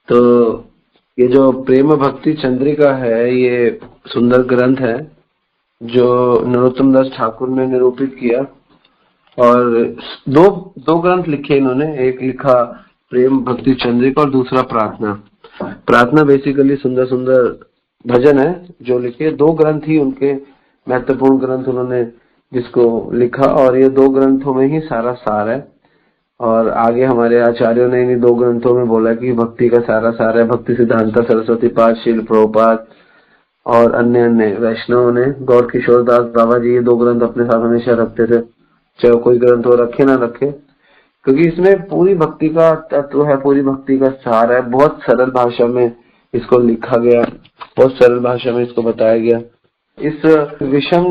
तो ये जो प्रेम भक्ति चंद्रिका है, ये सुंदर ग्रंथ है जो नरोत्तम दास ठाकुर ने निरूपित किया। और दो दो ग्रंथ लिखे इन्होंने, एक लिखा प्रेम भक्ति चंद्रिका और दूसरा प्रार्थना। प्रार्थना बेसिकली सुंदर सुंदर भजन है जो लिखे। दो ग्रंथ ही उनके महत्वपूर्ण ग्रंथ उन्होंने जिसको लिखा, और ये दो ग्रंथों में ही सारा सार है। और आगे हमारे आचार्यों ने इन दो ग्रंथों में बोला कि भक्ति का सारा सार है। भक्ति सिद्धांत सरस्वती पाद, शील प्रभुपाद और अन्य अन्य वैष्णव ने, गौर किशोर दास बाबा जी, ये दो ग्रंथ अपने साथ हमेशा रखते थे, चाहे कोई ग्रंथ हो रखे ना रखे, क्योंकि इसमें पूरी भक्ति का तत्व है, पूरी भक्ति का सार है। बहुत सरल भाषा में इसको लिखा गया, बहुत सरल भाषा में इसको बताया गया। इस विषम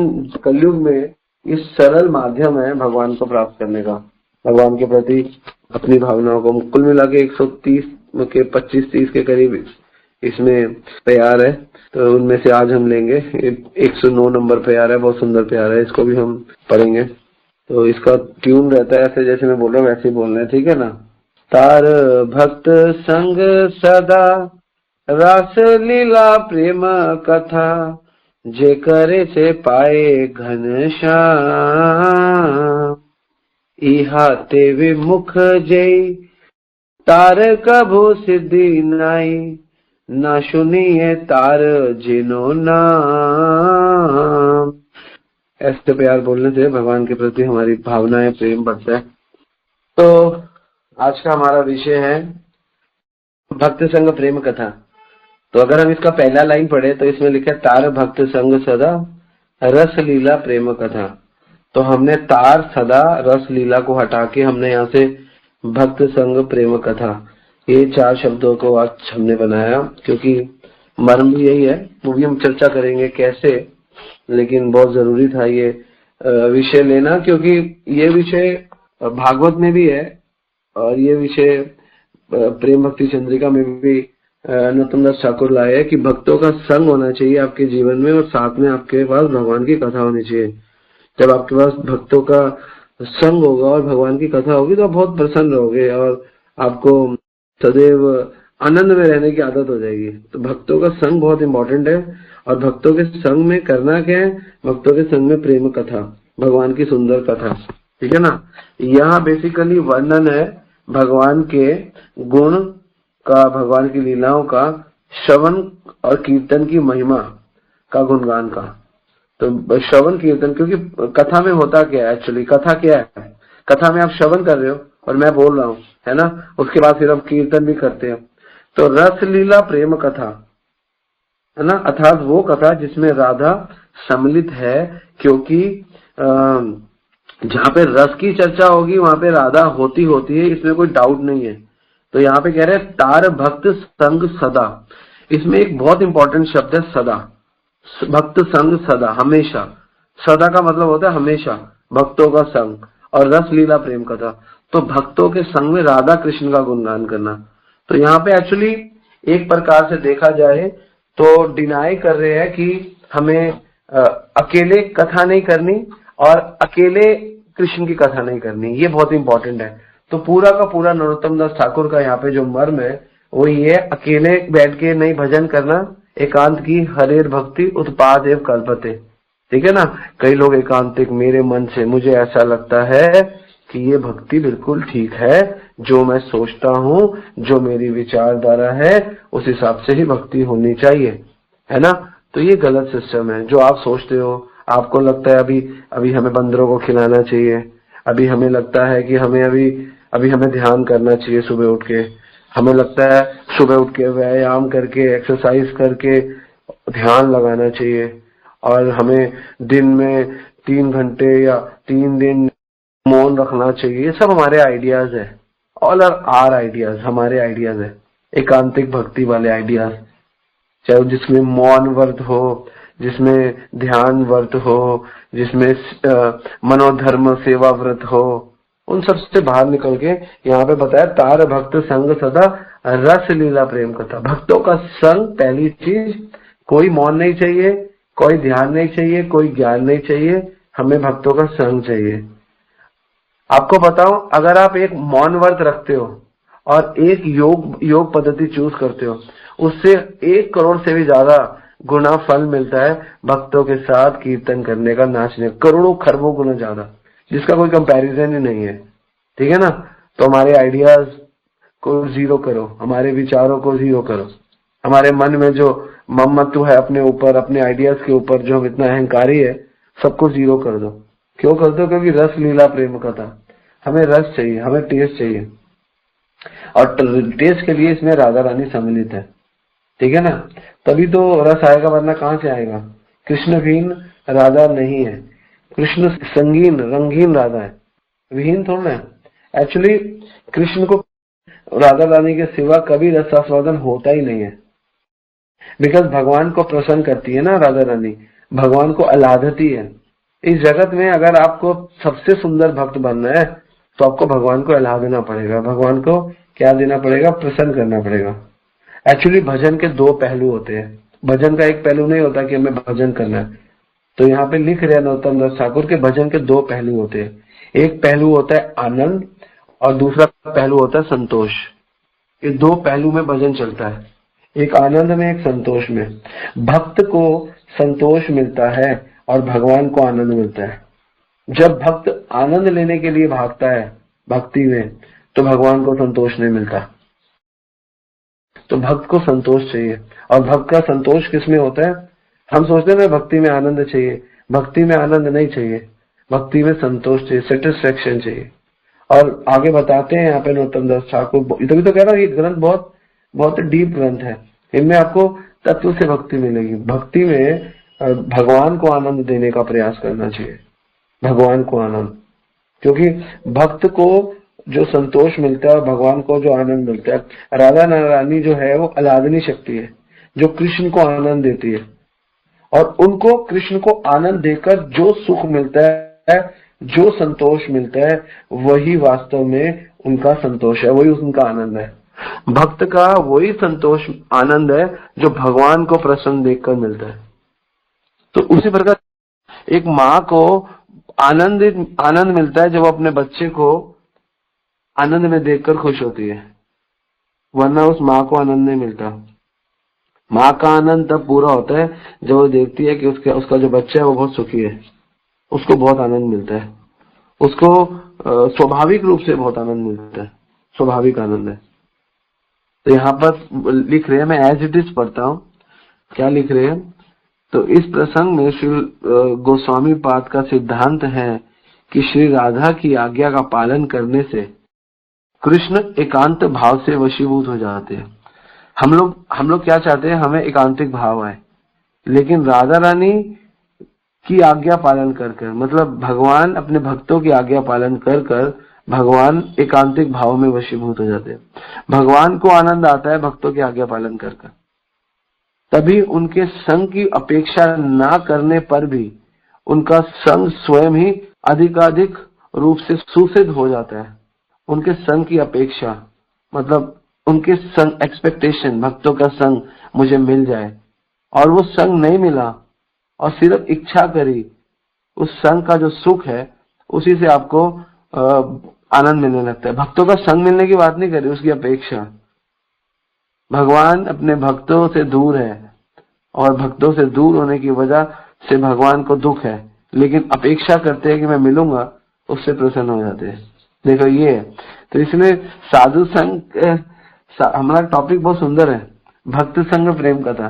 कलयुग में इस सरल माध्यम है भगवान को प्राप्त करने का, भगवान के प्रति अपनी भावनाओं को। कुल मिला के 130 के 25-30 के करीब इसमें प्यार है, तो उनमें से आज हम लेंगे 109 नंबर प्यार है, बहुत सुंदर प्यार है, इसको भी हम पढ़ेंगे। तो इसका ट्यून रहता है ऐसे, जैसे मैं बोल रहा हूँ वैसे ही बोलना है, ठीक है ना। तार भक्त संग सदा रास लीला प्रेम कथा, जे करे से पाए घनश्याम, इहा ते विमुख जय तार कभू सिद्धि नाई, ना सुनिए तार जिनो नाम। ऐसे प्यार बोलने से भगवान के प्रति हमारी भावनाएं, प्रेम बढ़ता है। तो आज का हमारा विषय है भक्त संग प्रेम कथा। तो अगर हम इसका पहला लाइन पढ़े तो इसमें लिखा है तार भक्त संग सदा रस लीला प्रेम कथा। तो हमने तार, सदा, रस, लीला को हटा के हमने यहाँ से भक्त संग प्रेम कथा, ये 4 शब्दों को आज हमने बनाया, क्योंकि मर्म भी यही है। वो भी हम चर्चा करेंगे कैसे, लेकिन बहुत जरूरी था ये विषय लेना, क्योंकि ये विषय भागवत में भी है और ये विषय प्रेम भक्ति चंद्रिका में भी नरोत्तम दास ठाकुर लाए है कि भक्तों का संग होना चाहिए आपके जीवन में, और साथ में आपके पास भगवान की कथा होनी चाहिए। जब आपके पास भक्तों का संग होगा और भगवान की कथा होगी तो आप बहुत प्रसन्न रहोगे और आपको सदैव आनंद में रहने की आदत हो जाएगी। तो भक्तों का संग बहुत इंपॉर्टेंट है। और भक्तों के संग में करना क्या है? भक्तों के संग में प्रेम कथा, भगवान की सुंदर कथा, ठीक है ना। यहाँ बेसिकली वर्णन है भगवान के गुण का, भगवान की लीलाओं का, श्रवण और कीर्तन की महिमा का, गुणगान का। तो श्रवण कीर्तन, क्योंकि कथा में होता क्या है एक्चुअली, कथा क्या है? कथा में आप श्रवण कर रहे हो और मैं बोल रहा हूँ, है ना, उसके बाद फिर हम कीर्तन भी करते हैं। तो रस लीला प्रेम कथा, है ना, अर्थात वो कथा जिसमें राधा सम्मिलित है, क्योंकि जहाँ पे रस की चर्चा होगी वहां पे राधा होती है, इसमें कोई डाउट नहीं है। तो यहाँ पे कह रहे हैं तार भक्त संग सदा। इसमें एक बहुत इंपॉर्टेंट शब्द है सदा, भक्त संग सदा, हमेशा। सदा का मतलब होता है हमेशा, भक्तों का संग, और रस लीला प्रेम कथा, तो भक्तों के संग में राधा कृष्ण का गुणगान करना। तो यहाँ पे एक्चुअली एक प्रकार से देखा जाए तो डिनाई कर रहे हैं कि हमें अकेले कथा नहीं करनी और अकेले कृष्ण की कथा नहीं करनी, ये बहुत इंपॉर्टेंट है। तो पूरा का पूरा नरोत्तम दास ठाकुर का यहाँ पे जो मर्म है वो ये, अकेले बैठ के नहीं भजन करना, एकांत की हरेर भक्ति उत्पाद एवं कल्पते, ठीक है ना। कई लोग एकांतिक, मेरे मन से मुझे ऐसा लगता है कि ये भक्ति बिल्कुल ठीक है, जो मैं सोचता हूँ, जो मेरी विचारधारा है, उस हिसाब से ही भक्ति होनी चाहिए, है ना। तो ये गलत सिस्टम है। जो आप सोचते हो, आपको लगता है अभी हमें बंदरों को खिलाना चाहिए, अभी हमें लगता है कि हमें अभी हमें ध्यान करना चाहिए सुबह उठ के, हमें लगता है सुबह उठ के व्यायाम करके, एक्सरसाइज करके ध्यान लगाना चाहिए, और हमें दिन में 3 घंटे या 3 दिन मौन रखना चाहिए। ये सब हमारे आइडियाज है, ऑल आर आर आइडियाज, हमारे आइडियाज है, एकांतिक भक्ति वाले आइडियाज। चाहे जिसमें मौन व्रत हो, जिसमें ध्यान व्रत हो, जिसमें मनोधर्म सेवा व्रत हो, उन सब से बाहर निकल के यहाँ पे बताया तार भक्त संग सदा रस लीला प्रेम कथा। भक्तों का संग, पहली चीज, कोई मौन नहीं चाहिए, कोई ध्यान नहीं चाहिए, कोई ज्ञान नहीं चाहिए, हमें भक्तों का संग चाहिए। आपको बताऊं, अगर आप एक मौन व्रत रखते हो और एक योग पद्धति चूज करते हो, उससे 1 करोड़ से भी ज्यादा गुना फल मिलता है भक्तों के साथ कीर्तन करने का, नाचने, करोड़ों खरबों गुना ज्यादा, जिसका कोई कंपैरिजन ही नहीं है। ठीक है ना। तो हमारे आइडियाज को जीरो करो, हमारे विचारों को जीरो करो, हमारे मन में जो ममत्व है अपने ऊपर, अपने आइडियाज के ऊपर, जो हम इतना अहंकारी है, सबको जीरो कर दो। क्यों कर दो? क्योंकि रस लीला प्रेम कथा, हमें रस चाहिए, हमें टेस्ट चाहिए, और टेस्ट के लिए इसमें राधा रानी सम्मिलित है। ठीक है ना। तभी तो रस आएगा, वरना कहाँ से आएगा? कृष्ण विहीन राधा नहीं है, कृष्ण संगीन रंगीन राधा है, विहीन थोड़ा है। एक्चुअली कृष्ण को, राधा रानी के सिवा कभी रसास्वादन होता ही नहीं है, बिकॉज भगवान को प्रसन्न करती है ना राधा रानी, भगवान को आह्लादती है। इस जगत में अगर आपको सबसे सुंदर भक्त बनना है तो आपको भगवान को आह्लादना पड़ेगा, भगवान को क्या देना पड़ेगा? प्रसन्न करना पड़ेगा। एक्चुअली भजन के 2 पहलू होते हैं, भजन का एक पहलू नहीं होता कि हमें भजन करना है। तो यहाँ पे लिख रहे हैं नरोत्तम दास ठाकुर के भजन के 2 पहलू होते हैं, एक पहलू होता है आनंद और दूसरा पहलू होता है संतोष। ये 2 पहलू में भजन चलता है, एक आनंद में, एक संतोष में। भक्त को संतोष मिलता है और भगवान को आनंद मिलता है। जब भक्त आनंद लेने के लिए भागता है भक्ति में, तो भगवान को संतोष नहीं मिलता। तो भक्त को संतोष चाहिए, और भक्त का संतोष किसमें होता है? हम सोचते हैं भक्ति में आनंद चाहिए, भक्ति में आनंद नहीं चाहिए, भक्ति में संतोष चाहिए, सेटिस्फेक्शन चाहिए। और आगे बताते हैं यहाँ पे नरोत्तम दास ठाकुर, तभी तो कह रहा हूँ ये ग्रंथ बहुत बहुत डीप ग्रंथ है, इनमें आपको तत्व से भक्ति मिलेगी। भक्ति में भगवान को आनंद देने का प्रयास करना चाहिए, भगवान को आनंद, क्योंकि भक्त को जो संतोष मिलता है, भगवान को जो आनंद मिलता है। राधा रानी जो है वो आह्लादनी शक्ति है, जो कृष्ण को आनंद देती है, और उनको कृष्ण को आनंद देकर जो सुख मिलता है, जो संतोष मिलता है, वही वास्तव में उनका संतोष है, वही उनका आनंद है। भक्त का वही संतोष आनंद है जो भगवान को प्रसन्न देखकर मिलता है। तो उसी प्रकार एक माँ को आनंद मिलता है जब वो अपने बच्चे को आनंद में देखकर खुश होती है, वरना उस माँ को आनंद नहीं मिलता। माँ का आनंद तब पूरा होता है जब वो देखती है कि उसका जो बच्चा है वो बहुत सुखी है, उसको बहुत आनंद मिलता है, उसको स्वाभाविक रूप से बहुत आनंद मिलता है, स्वाभाविक आनंद है। तो यहाँ पर लिख रहे हैं, मैं एज इट इज पढ़ता हूँ क्या लिख रहे हैं। तो इस प्रसंग में श्री गोस्वामी पाद का सिद्धांत है कि श्री राधा की आज्ञा का पालन करने से कृष्ण एकांत भाव से वशीभूत हो जाते हैं। हम लोग क्या चाहते हैं? हमें एकांतिक भाव आए, लेकिन राधा रानी की आज्ञा पालन कर मतलब भगवान अपने भक्तों की आज्ञा पालन कर भगवान एकांतिक भाव में वशीभूत हो जाते हैं। भगवान को आनंद आता है भक्तों की आज्ञा पालन कर। तभी उनके संग की अपेक्षा ना करने पर भी उनका संग स्वयं ही अधिकाधिक रूप से सुसिद्ध हो जाता है। उनके संग की अपेक्षा मतलब उनके संग एक्सपेक्टेशन, भक्तों का संग मुझे मिल जाए, और वो संग नहीं मिला और सिर्फ इच्छा करी, उस संग का जो सुख है उसी से आपको आनंद मिलने लगता है। भक्तों का संग मिलने की बात नहीं करी, उसकी अपेक्षा। भगवान अपने भक्तों से दूर है और भक्तों से दूर होने की वजह से भगवान को दुख है, लेकिन अपेक्षा करते हैं कि मैं मिलूंगा, उससे प्रसन्न हो जाते हैं। देखो ये है। तो इसलिए साधु संग, हमारा टॉपिक बहुत सुंदर है, भक्त संग प्रेम कथा।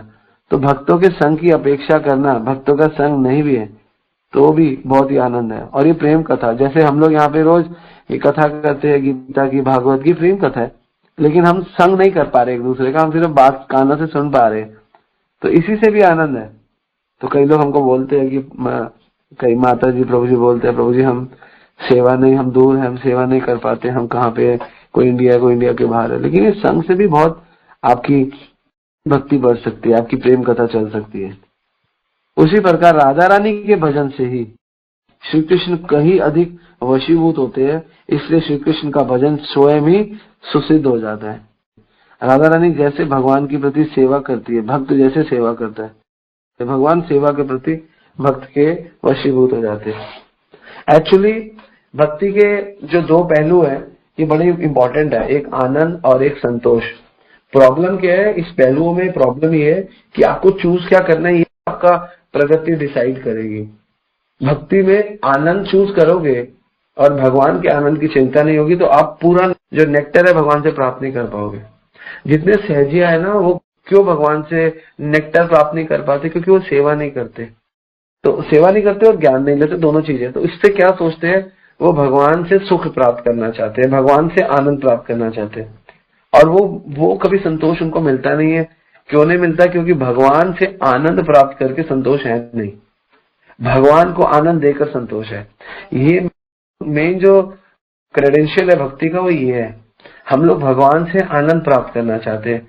तो भक्तों के संग की अपेक्षा करना, भक्तों का संग नहीं भी है तो भी बहुत ही आनंद है। और ये प्रेम कथा, जैसे हम लोग यहाँ पे रोज ये कथा करते हैं, गीता की, भागवत की, प्रेम कथा है, लेकिन हम संग नहीं कर पा रहे एक दूसरे का, हम सिर्फ बात कानों से सुन पा रहे, तो इसी से भी आनंद है। तो कई लोग हमको बोलते हैं कि कई माता जी, प्रभु जी बोलते हैं, प्रभु जी हम सेवा नहीं, हम दूर हैं, हम सेवा नहीं कर पाते, हम कहाँ पे, कोई इंडिया के बाहर है। लेकिन इस संग से भी बहुत आपकी भक्ति बढ़ सकती है, आपकी प्रेम कथा चल सकती है। उसी प्रकार राधा रानी के भजन से ही श्री कृष्ण कहीं अधिक वशीभूत होते हैं, इसलिए श्री कृष्ण का भजन स्वयं ही सुसिद्ध हो जाता है। राधा रानी जैसे भगवान की प्रति सेवा करती है, भक्त जैसे सेवा करता है, तो भगवान सेवा के प्रति भक्त के वशीभूत हो जाते हैं। एक्चुअली भक्ति के जो 2 पहलू हैं, ये बड़ी इंपॉर्टेंट है, एक आनंद और एक संतोष। प्रॉब्लम क्या है इस पहलुओं में? प्रॉब्लम ये है कि आपको चूज क्या करना है, ये आपका प्रगति डिसाइड करेगी। भक्ति में आनंद चूज करोगे और भगवान के आनंद की चिंता नहीं होगी तो आप पूरा जो नेक्टर है भगवान से प्राप्त नहीं कर पाओगे। जितने सहजिया है ना वो क्यों भगवान से नेक्टर प्राप्त नहीं कर पाते? क्योंकि वो सेवा नहीं करते। तो सेवा नहीं करते और ज्ञान नहीं लेते, दोनों चीजें। तो इससे क्या सोचते हैं? वो भगवान से सुख प्राप्त करना चाहते हैं, भगवान से आनंद प्राप्त करना चाहते हैं, और वो कभी संतोष उनको मिलता नहीं है। क्यों नहीं मिलता? क्योंकि भगवान से आनंद प्राप्त करके संतोष है नहीं, भगवान को आनंद देकर संतोष है। ये मेन जो क्रेडेंशियल है भक्ति का वो ये है, हम लोग भगवान से आनंद प्राप्त करना चाहते हैं।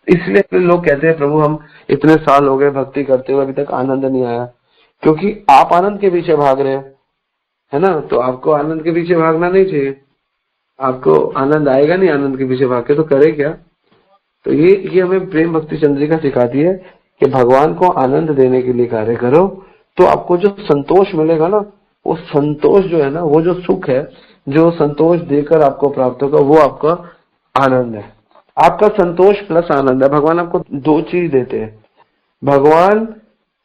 इसलिए लोग कहते हैं प्रभु हम इतने साल हो गए भक्ति करते हुए अभी तक आनंद नहीं आया। क्योंकि आप आनंद के पीछे भाग रहे हो, है ना? तो आपको आनंद के पीछे भागना नहीं चाहिए। आपको आनंद आएगा नहीं आनंद के पीछे भाग के, तो करे क्या? तो ये हमें प्रेम भक्ति चंद्रिका सिखाती है कि भगवान को आनंद देने के लिए कार्य करो, तो आपको जो संतोष मिलेगा ना, वो संतोष जो है ना, वो जो सुख है जो संतोष देकर आपको प्राप्त होगा, वो आपका आनंद है। आपका संतोष प्लस आनंद है। भगवान आपको दो चीज देते हैं। भगवान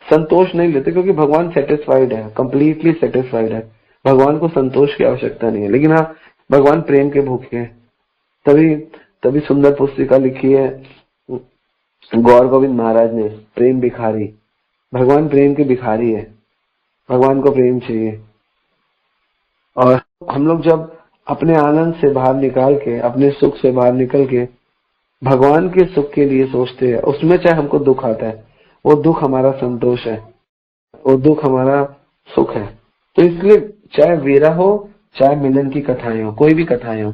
संतोष नहीं लेते क्योंकि भगवान सेटिस्फाइड है, कंप्लीटली सेटिस्फाइड है। भगवान को संतोष की आवश्यकता नहीं है, लेकिन हाँ भगवान प्रेम के भूखे हैं। तभी सुंदर पुस्तिका लिखी है गौर गोविंद महाराज ने, प्रेम भिखारी। भगवान प्रेम के भिखारी है, भगवान को प्रेम चाहिए। और हम लोग जब अपने आनंद से बाहर निकाल के, अपने सुख से बाहर निकल के भगवान के सुख के लिए सोचते हैं, उसमें चाहे हमको दुख आता है, वो दुख हमारा संतोष है, वो दुख हमारा सुख है। तो इसलिए चाहे वीरा हो, चाहे मिलन की कथाएं हो, कोई भी कथाएं हो,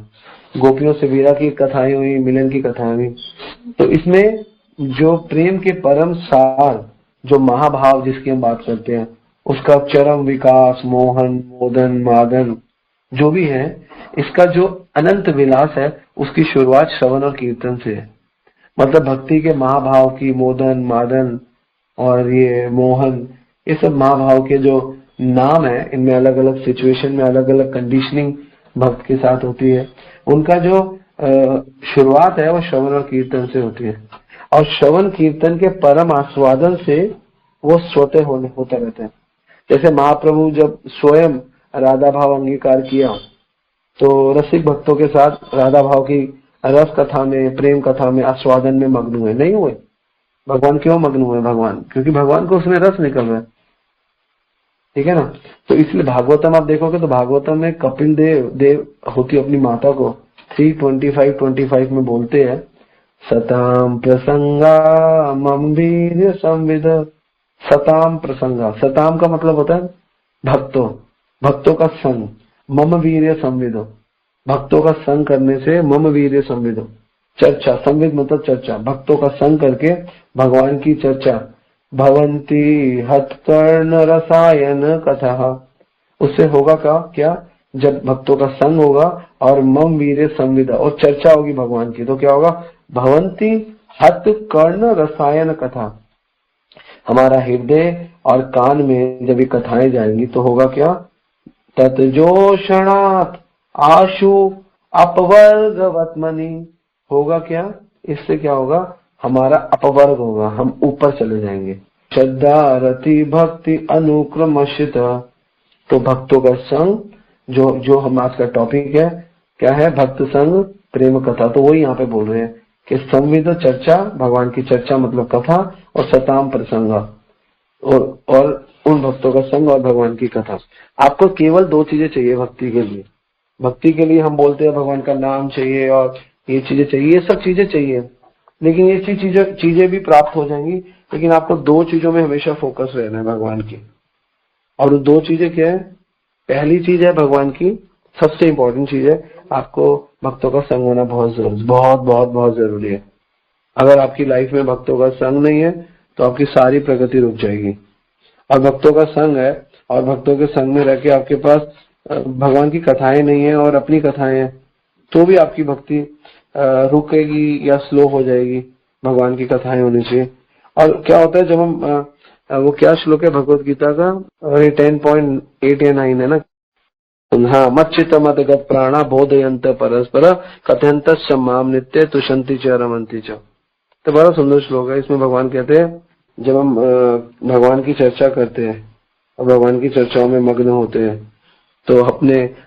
गोपियों से वीरा की कथाएं हुई, मिलन की कथाएं हुई, तो इसमें जो प्रेम के परम सार, जो महाभाव जिसकी हम बात करते हैं, उसका चरम विकास, मोहन, मोदन, मादन जो भी है, इसका जो अनंत विलास है, उसकी शुरुआत श्रवण और कीर्तन से है। मतलब भक्ति के महाभाव की, मोदन, मादन और ये मोहन, ये सब महाभाव के जो नाम है, इनमें अलग अलग सिचुएशन में अलग अलग कंडीशनिंग भक्त के साथ होती है। उनका जो शुरुआत है वो श्रवण और कीर्तन से होती है, और श्रवण कीर्तन के परम आस्वादन से वो स्वतः होते रहते हैं। जैसे महाप्रभु जब स्वयं राधा भाव अंगीकार किया तो रसिक भक्तों के साथ राधा भाव की रस कथा में, प्रेम कथा में, आस्वादन में मग्न हुए नहीं हुए? भगवान क्यों मग्न हुए? भगवान क्योंकि भगवान को उसमें रस निकल रहा है, ठीक है ना? तो इसलिए भागवतम आप देखोगे तो भागवतम में कपिल देव होती अपनी माता को 3:25 में बोलते हैं, सताम प्रसंगा मम वीर्य संविद। सताम प्रसंगा, सताम का मतलब होता है भक्तों का संग, मम वीर्य संविदो, भक्तों का संग करने से मम वीर्य संविदो। चर्चा, संविद मतलब चर्चा, भक्तों का संग करके भगवान की चर्चा। भवंती हतकर्ण रसायन कथा, उससे होगा क्या? जब भक्तों का संग होगा और मम वीर्य संविदा, और चर्चा होगी भगवान की, तो क्या होगा? भवंती हतकर्ण रसायन कथा। हमारा हृदय और कान में जब ये कथाएं जाएंगी तो होगा क्या? तत्जोषणात् आशु अपवर्गवत्मनि, होगा क्या? इससे क्या होगा? हमारा अपवर्ग होगा, हम ऊपर चले जाएंगे। श्रद्धा रति भक्ति अनुक्रमशित, तो भक्तों का संग, जो हम आज का टॉपिक है, क्या है? भक्त संग प्रेम कथा। तो वही यहाँ पे बोल रहे हैं कि संविद चर्चा, भगवान की चर्चा मतलब कथा, और सताम प्रसंगा, और उन भक्तों का संग और भगवान की कथा। आपको केवल दो चीजें चाहिए भक्ति के लिए। भक्ति के लिए हम बोलते हैं भगवान का नाम चाहिए और ये चीजें चाहिए, ये सब चीजें चाहिए, लेकिन ये चीजें भी प्राप्त हो जाएंगी, लेकिन आपको दो चीजों में हमेशा फोकस रहना है भगवान की। और दो चीजें क्या है? पहली चीज है भगवान की, सबसे इंपॉर्टेंट चीज है, आपको भक्तों का संग होना बहुत जरूरी, बहुत बहुत बहुत जरूरी है। अगर आपकी लाइफ में भक्तों का संग नहीं है तो आपकी सारी प्रगति रुक जाएगी। और भक्तों का संग है और भक्तों के संग में रह के आपके पास भगवान की कथाएं नहीं है और अपनी कथाएं हैं, तो भी आपकी भक्ति रुकेगी या स्लो हो जाएगी। भगवान की कथाएं होनी चाहिए। और क्या होता है जब हम वो क्या श्लोक है भगवत गीता का, 10.8 या 9 है ना, हाँ, मच्चित मदगत प्राणा बोधयंत परस्पर कथयंत माम नित्य तुषंति च रमंति च। तो बड़ा सुंदर श्लोक है। इसमें भगवान कहते हैं, जब हम भगवान की चर्चा करते हैं और भगवान की चर्चाओं में मग्न होते हैं, तो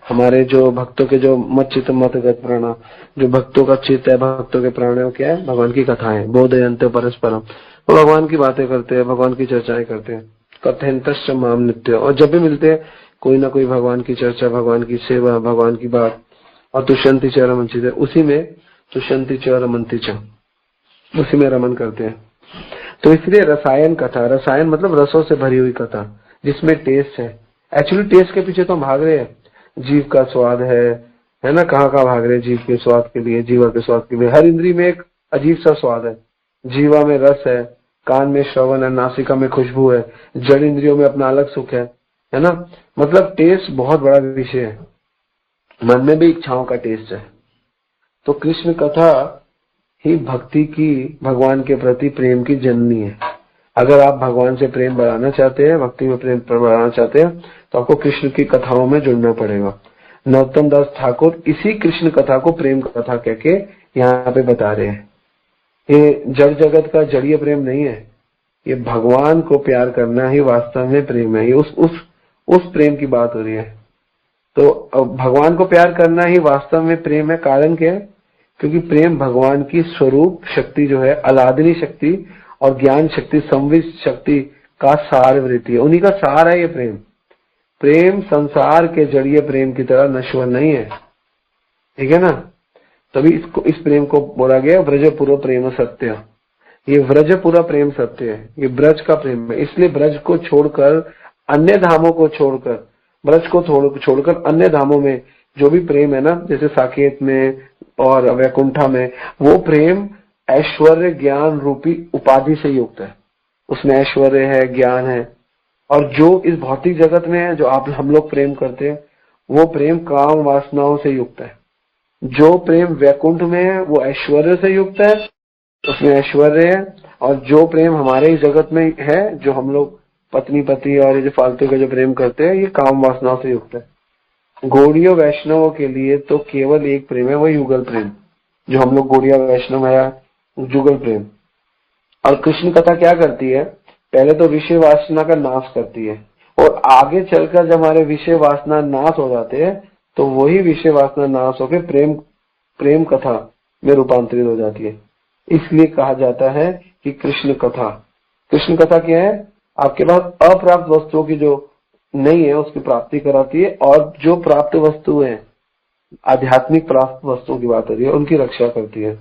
हमारे जो भक्तों के जो मच्चित मदगत प्राणा, जो भक्तों का चित्त है, भक्तों के प्राण है, वो क्या है? भगवान की कथाएं, बोधयंत परस्परम, वो भगवान की बातें करते हैं, भगवान की चर्चाएं करते हैं। कथयंत माम नित्य, और जब भी मिलते हैं कोई ना कोई भगवान की चर्चा, भगवान की सेवा, भगवान की बात, और तुषंति च रमंति च, उसी में तुषंति च रमंति च, उसी में रमन करते हैं। तो इसलिए रसायन कथा, रसायन मतलब रसों से भरी हुई कथा, जिसमें टेस्ट है। एक्चुअली टेस्ट के पीछे तो हम भाग रहे हैं, जीव का स्वाद है ना, कहाँ भाग रहे हैं जीव के स्वाद के लिए, जीवा के स्वाद के लिए। हर इंद्री में एक अजीब सा स्वाद है। जीवा में रस है, कान में श्रवण है, नासिका में खुशबू है, जड़ इंद्रियों में अपना अलग सुख है ना। मतलब टेस्ट बहुत बड़ा विषय है। मन में भी इच्छाओं का टेस्ट है। तो कृष्ण कथा ही भक्ति की, भगवान के प्रति प्रेम की जननी है। अगर आप भगवान से प्रेम बढ़ाना चाहते हैं, भक्ति में प्रेम बढ़ाना चाहते हैं, तो आपको कृष्ण की कथाओं में जुड़ना पड़ेगा। नरोत्तम दास ठाकुर इसी कृष्ण कथा को प्रेम कथा कहके यहाँ पे बता रहे हैं। ये जड़ जगत का जड़ीय प्रेम नहीं है, ये भगवान को प्यार करना ही वास्तव में प्रेम है। ये उस प्रेम की बात हो रही है। तो भगवान को प्यार करना ही वास्तव में प्रेम है। कारण क्या है? क्योंकि प्रेम भगवान की स्वरूप शक्ति जो है, अलादनी शक्ति और ज्ञान शक्ति, संवित शक्ति का सार वृत्ति है। उन्हीं का सार है ये प्रेम। प्रेम संसार के जड़ीय प्रेम की तरह नश्वर नहीं है, ठीक है ना। तभी इस प्रेम को बोला गया व्रजपुर प्रेम सत्य। ये व्रजपुरा प्रेम सत्य है, ये ब्रज का प्रेम है। इसलिए ब्रज को छोड़कर, अन्य धामों को छोड़कर, ब्रज को छोड़कर अन्य धामों में जो भी प्रेम है ना, जैसे साकेत में और वैकुंठा में, वो प्रेम ऐश्वर्य ज्ञान रूपी उपाधि से युक्त है। उसमें ऐश्वर्य है, ज्ञान है। और जो इस भौतिक जगत में है, जो हम लोग प्रेम करते हैं, वो प्रेम काम वासनाओं से युक्त है। जो प्रेम वैकुंठ में है वो ऐश्वर्य से युक्त है, उसमें ऐश्वर्य है। और जो प्रेम हमारे इस जगत में है, जो हम लोग पत्नी पति और ये जो फालतू का जो प्रेम करते हैं, ये काम वासनाओं से युक्त है। गौड़ीय वैष्णवों के लिए तो केवल एक प्रेम है, वो युगल प्रेम, जो हम लोग गौड़ीय वैष्णव है, युगल प्रेम। और कृष्ण कथा क्या करती है? पहले तो विषय वासना का नाश करती है, और आगे चलकर जब हमारे विषय वासना नाश हो जाते हैं, तो वही विषय वासना नाश होकर प्रेम कथा में रूपांतरित हो जाती है। इसलिए कहा जाता है कि कृष्ण कथा क्या है? आपके पास अप्राप्त वस्तुओं की जो नहीं है उसकी प्राप्ति कराती है, और जो प्राप्त वस्तु है, आध्यात्मिक प्राप्त वस्तुओं की बात हो रही है, उनकी रक्षा करती है।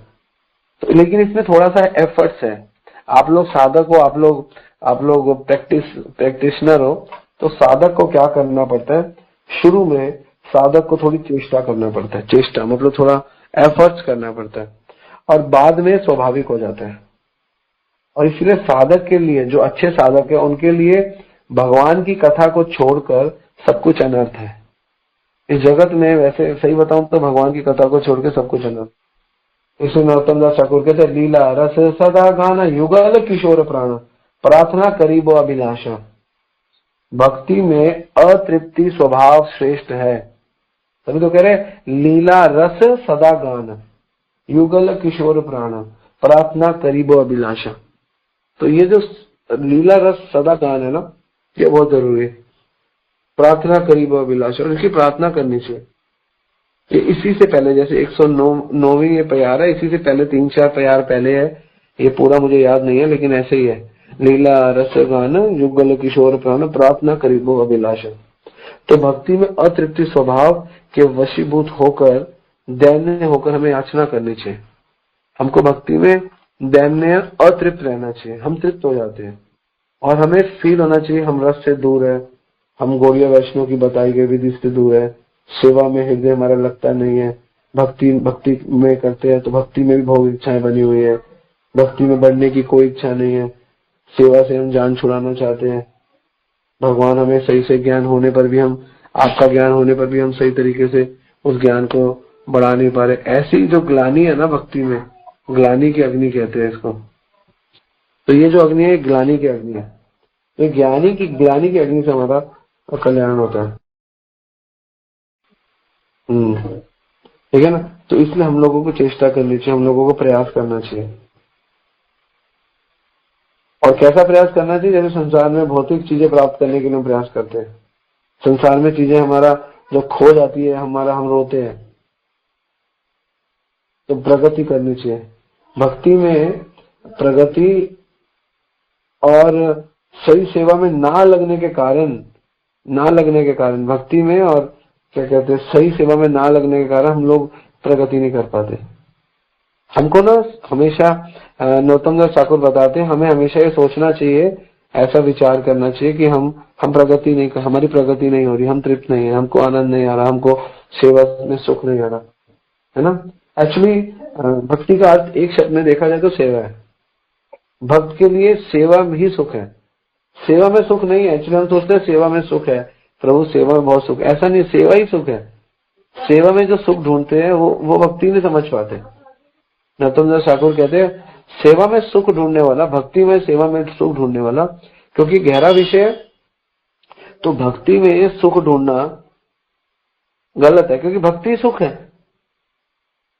तो लेकिन इसमें थोड़ा सा एफर्ट्स है। आप लोग साधक हो, आप लोग प्रैक्टिशनर हो, तो साधक को क्या करना पड़ता है? शुरू में साधक को थोड़ी चेष्टा करना पड़ता है। चेष्टा मतलब थोड़ा एफर्ट्स करना पड़ता है, और बाद में स्वाभाविक हो जाता है। और इसलिए साधक के लिए, जो अच्छे साधक है, उनके लिए भगवान की कथा को छोड़कर सब कुछ अनर्थ है इस जगत में। वैसे सही बताऊं तो भगवान की कथा को छोड़कर सब कुछ अनर्थ। इसमें नरोत्तम दास ठाकुर कहते लीला रस सदा गाना युगल किशोर प्राण प्रार्थना करीबो अभिलाषा। भक्ति में अतृप्ति स्वभाव श्रेष्ठ है। तभी तो कह रहे लीला रस सदा गान युगल किशोर प्राण प्रार्थना करीबो अभिलाषा। तो ये जो लीला रस सदा गान है ना, ये बहुत जरूरी है। प्रार्थना करीबो अभिलाषा, और इसकी प्रार्थना करनी चाहिए। ये इसी से पहले, जैसे 109वीं ये प्यार है, इसी से पहले 3-4 प्यार पहले है। ये पूरा मुझे याद नहीं है, लेकिन ऐसे ही है। लीला रस गान युगल किशोर प्राण प्रार्थना करीबो अभिलाषा। तो भक्ति में अतृप्ति स्वभाव के वशीभूत होकर, दैन्य होकर हमें याचना करनी चाहिए। हमको भक्ति में दैन्य अतृप्त रहना चाहिए। हम तृप्त हो जाते हैं, और हमें फील होना चाहिए हम रस से दूर है, हम गौड़ीय वैष्णव की बताई गई विधि से दूर है, सेवा में हृदय हमारा लगता नहीं है। भक्ति में करते हैं तो भक्ति में भी भोग इच्छाएं बनी हुई है, भक्ति में बढ़ने की कोई इच्छा नहीं है। सेवा से हम जान छुड़ाना चाहते हैं। भगवान हमें सही से ज्ञान होने पर भी, हम आपका ज्ञान होने पर भी हम सही तरीके से उस ज्ञान को बढ़ा नहीं पा रहे। ऐसी जो ग्लानी है ना भक्ति में, ग्लानी की अग्नि कहते हैं इसको। तो ये जो अग्नि है, ग्लानी की अग्नि है। तो ग्लानी की अग्नि से हमारा कल्याण होता है। ठीक है ना। तो इसलिए हम लोगों को चेष्टा करनी चाहिए, हम लोगों को प्रयास करना चाहिए। और कैसा प्रयास करना चाहिए? जैसे संसार में भौतिक चीजें प्राप्त करने के लिए हम प्रयास करते हैं, संसार में चीजें हमारा जब खो जाती है हम रोते हैं, तो प्रगति करनी चाहिए। भक्ति में प्रगति और सही सेवा में ना लगने के कारण भक्ति में और क्या कहते हैं सही सेवा में ना लगने के कारण हम लोग प्रगति नहीं कर पाते। हमको ना हमेशा नौतम दास ठाकुर बताते हैं, हमें हमेशा ये सोचना चाहिए, ऐसा विचार करना चाहिए कि हम हमारी प्रगति नहीं हो रही, हम तृप्त नहीं है, हमको आनंद नहीं आ रहा, हमको सेवा में सुख नहीं आ रहा, है ना। एक्चुअली भक्ति का अर्थ एक शब्द में देखा जाए तो सेवा है। भक्त के लिए सेवा में ही सुख है, सेवा में सुख नहीं है। एक्चुअली हम सोचते हैं सेवा में सुख है, प्रभु सेवा में बहुत सुख, ऐसा नहीं, सेवा ही सुख है। सेवा में जो सुख ढूंढते हैं वो भक्ति नहीं समझ पाते। नरोत्तम दास ठाकुर कहते हैं सेवा में सुख ढूंढने वाला, भक्ति में सेवा में सुख ढूंढने वाला, क्योंकि गहरा विषय तो भक्ति में सुख ढूंढना गलत है, क्योंकि भक्ति सुख है।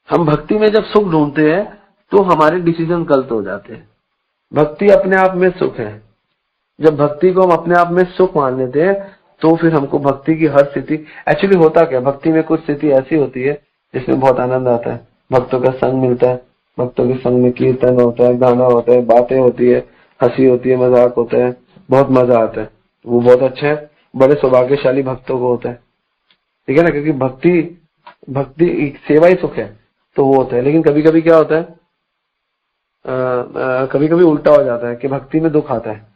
हम भक्ति में जब सुख ढूंढते हैं तो हमारे डिसीजन गलत हो जाते हैं। भक्ति अपने आप में सुख है। जब भक्ति को हम अपने आप में सुख मान लेते हैं तो फिर हमको भक्ति की हर स्थिति, एक्चुअली होता क्या, भक्ति में कुछ स्थिति ऐसी होती है जिसमें बहुत आनंद आता है, भक्तों का संग मिलता है, भक्तों के संग में कीर्तन होता है, गाना होता है, बातें होती है, हंसी होती है, मजाक होता है, बहुत मजा आता है, वो बहुत अच्छा है। बड़े सौभाग्यशाली भक्तों को होता है, ठीक है ना, क्योंकि भक्ति सेवा ही सुख है, तो वो होता है। लेकिन कभी कभी क्या होता है, कभी कभी उल्टा हो जाता है कि भक्ति में दुख आता है,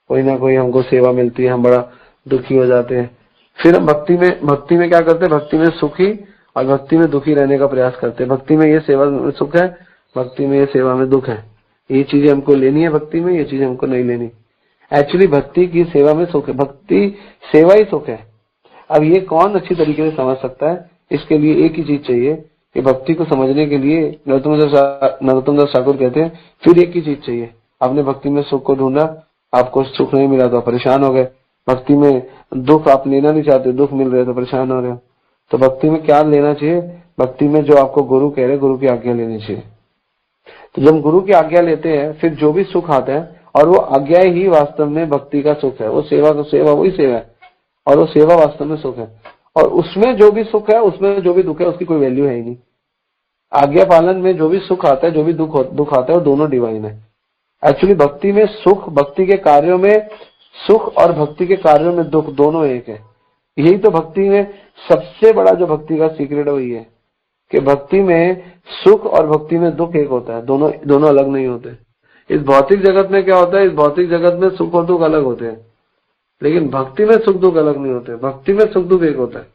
कोई ना कोई हमको सेवा मिलती है, हम बड़ा दुखी हो जाते हैं, फिर हम भक्ति में क्या करते हैं, भक्ति में सुखी और भक्ति में दुखी रहने का प्रयास करते हैं। भक्ति में ये सेवा में सुख है, भक्ति में ये सेवा में दुख है, ये चीजें हमको लेनी है भक्ति में, ये चीजें हमको नहीं लेनी। एक्चुअली भक्ति की सेवा में सुख है, भक्ति सेवा ही सुख है। अब ये कौन अच्छी तरीके से समझ सकता है? इसके लिए एक ही चीज चाहिए कि भक्ति को समझने के लिए नरोत्तम दास ठाकुर कहते हैं फिर एक ही चीज चाहिए। आपने भक्ति में सुख को ढूंढा, आपको सुख नहीं मिला तो परेशान हो गए, भक्ति में दुख आप लेना नहीं चाहते, दुख मिल रहे तो परेशान हो रहे हो, तो भक्ति में क्या लेना चाहिए? भक्ति में जो आपको गुरु कह रहे, गुरु की आज्ञा लेनी चाहिए। तो जब गुरु की आज्ञा लेते हैं फिर जो भी सुख आता है, और वो आज्ञा ही वास्तव में भक्ति का सुख है, वो सेवा वही सेवा है, और वो सेवा वास्तव में सुख है। और उसमें जो भी सुख है, उसमें जो भी दुख है, उसकी कोई वैल्यू है ही नहीं। आज्ञा पालन में जो भी सुख आता है, जो भी दुख आता है, वो दोनों डिवाइन है। एक्चुअली भक्ति में सुख, भक्ति के कार्यों में सुख और भक्ति के कार्यों में दुख, दोनों एक है। यही तो भक्ति में सबसे बड़ा जो भक्ति का सीक्रेट है वही है कि भक्ति में सुख और भक्ति में दुख एक होता है, दोनों अलग नहीं होते। इस भौतिक जगत में क्या होता है, इस भौतिक जगत में सुख और दुख अलग होते हैं, लेकिन भक्ति में सुख दुख अलग नहीं होते। भक्ति में सुख दुख एक होता है।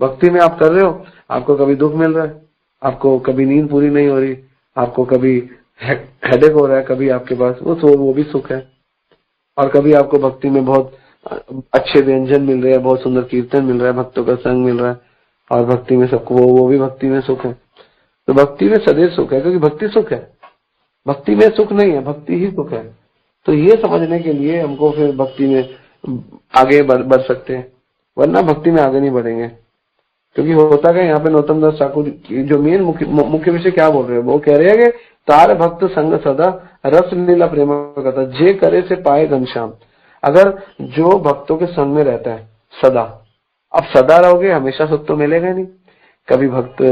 भक्ति में आप कर रहे हो, आपको कभी दुख मिल रहा है, आपको कभी नींद पूरी नहीं हो रही, आपको कभी हेडेक हो रहा है, कभी आपके पास वो भी सुख है। और कभी आपको भक्ति में बहुत अच्छे व्यंजन मिल रहे हैं, बहुत सुंदर कीर्तन मिल रहा है, भक्तों का संग मिल रहा है, और भक्ति में सबको वो भी भक्ति में सुख है। तो भक्ति में सदैव सुख है, क्योंकि भक्ति सुख है, भक्ति में सुख नहीं है, भक्ति ही सुख है। तो ये समझने के लिए हमको फिर भक्ति में आगे बढ़ सकते हैं, वरना भक्ति में आगे नहीं बढ़ेंगे। क्योंकि होता क्या, यहाँ पे नरोत्तम दास ठाकुर जो मेन मुख्य विषय क्या बोल रहे हैं, वो कह रहे हैं कि तार भक्त संग सदा रस लीला प्रेम कथा जे करे से पाए घनश्याम। अगर जो भक्तों के संग में रहता है सदा, अब सदा रहोगे हमेशा सुख तो मिलेगा नहीं। कभी भक्त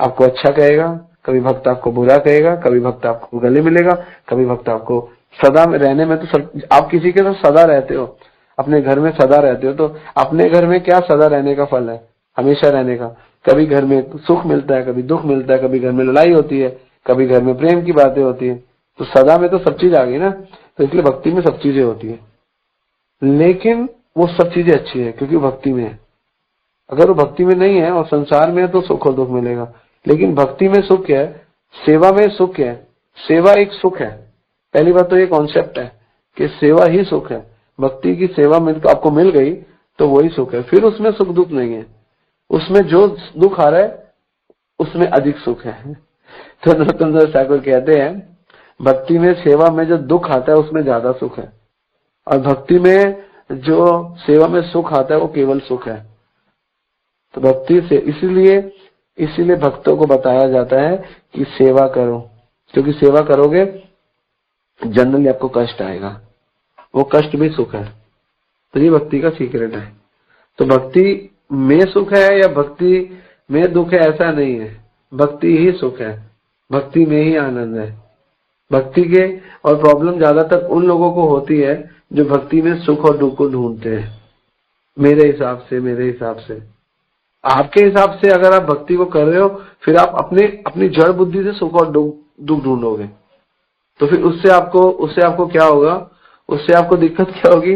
आपको अच्छा कहेगा, कभी भक्त आपको बुरा कहेगा, कभी भक्त आपको गले मिलेगा, कभी भक्त आपको सदा में रहने में तो आप किसी के साथ सदा रहते हो, अपने घर में सदा रहते हो, तो अपने घर में क्या सदा रहने का फल है, हमेशा रहने का। कभी घर में सुख मिलता है, कभी दुख मिलता है, कभी घर में लड़ाई होती है, कभी घर में प्रेम की बातें होती है, तो सदा में तो सब चीज आ गई ना। तो इसलिए भक्ति में सब चीजें होती है, लेकिन वो सब चीजें अच्छी है क्योंकि भक्ति में है। अगर वो भक्ति में नहीं है और संसार में है तो सुख और दुख मिलेगा। लेकिन भक्ति में सुख है, सेवा में सुख है, सेवा एक सुख है। पहली बात तो ये कॉन्सेप्ट है कि सेवा ही सुख है। भक्ति की सेवा आपको मिल गई तो वही सुख है, फिर उसमें सुख दुख नहीं है। उसमें जो दुख आ रहा है उसमें अधिक सुख है। तो नरोत्तम दास ठाकुर कहते हैं भक्ति में सेवा में जो दुख आता है उसमें ज्यादा सुख है, और भक्ति में जो सेवा में सुख आता है वो केवल सुख है। तो भक्ति से इसीलिए भक्तों को बताया जाता है कि सेवा करो, क्योंकि सेवा करोगे जनरली आपको कष्ट आएगा, वो कष्ट भी सुख है। तो ये भक्ति का सीक्रेट है। तो भक्ति में सुख है या भक्ति में दुख है ऐसा नहीं है, भक्ति ही सुख है, भक्ति में ही आनंद है। भक्ति के और प्रॉब्लम ज्यादातर उन लोगों को होती है जो भक्ति में सुख और दुख को ढूंढते हैं। मेरे हिसाब से आपके हिसाब से अगर आप भक्ति को कर रहे हो, फिर आप अपनी जड़ बुद्धि से सुख और दुख ढूंढोगे, तो फिर उससे आपको क्या होगा, उससे आपको दिक्कत क्या होगी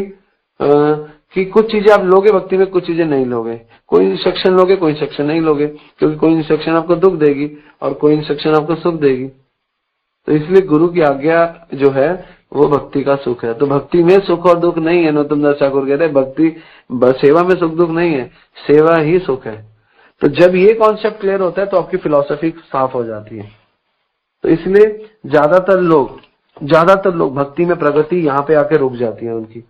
कि कुछ चीजें आप लोगे भक्ति में, कुछ चीजें नहीं लोगे। कोई इंस्ट्रक्शन लोगे, कोई इंस्ट्रक्शन नहीं लोगे, क्योंकि कोई इंस्ट्रक्शन आपको दुख देगी और कोई इंस्ट्रक्शन आपको सुख देगी। तो इसलिए गुरु की आज्ञा जो है वो भक्ति का सुख है। तो भक्ति में सुख और दुख नहीं है। नरोत्तम दास ठाकुर कहते हैं भक्ति सेवा में सुख दुख नहीं है, सेवा ही सुख है। तो जब ये कॉन्सेप्ट क्लियर होता है तो आपकी फिलॉसफी साफ हो जाती है। तो इसलिए ज्यादातर लोग भक्ति में प्रगति यहाँ पे आके रुक जाती है उनकी।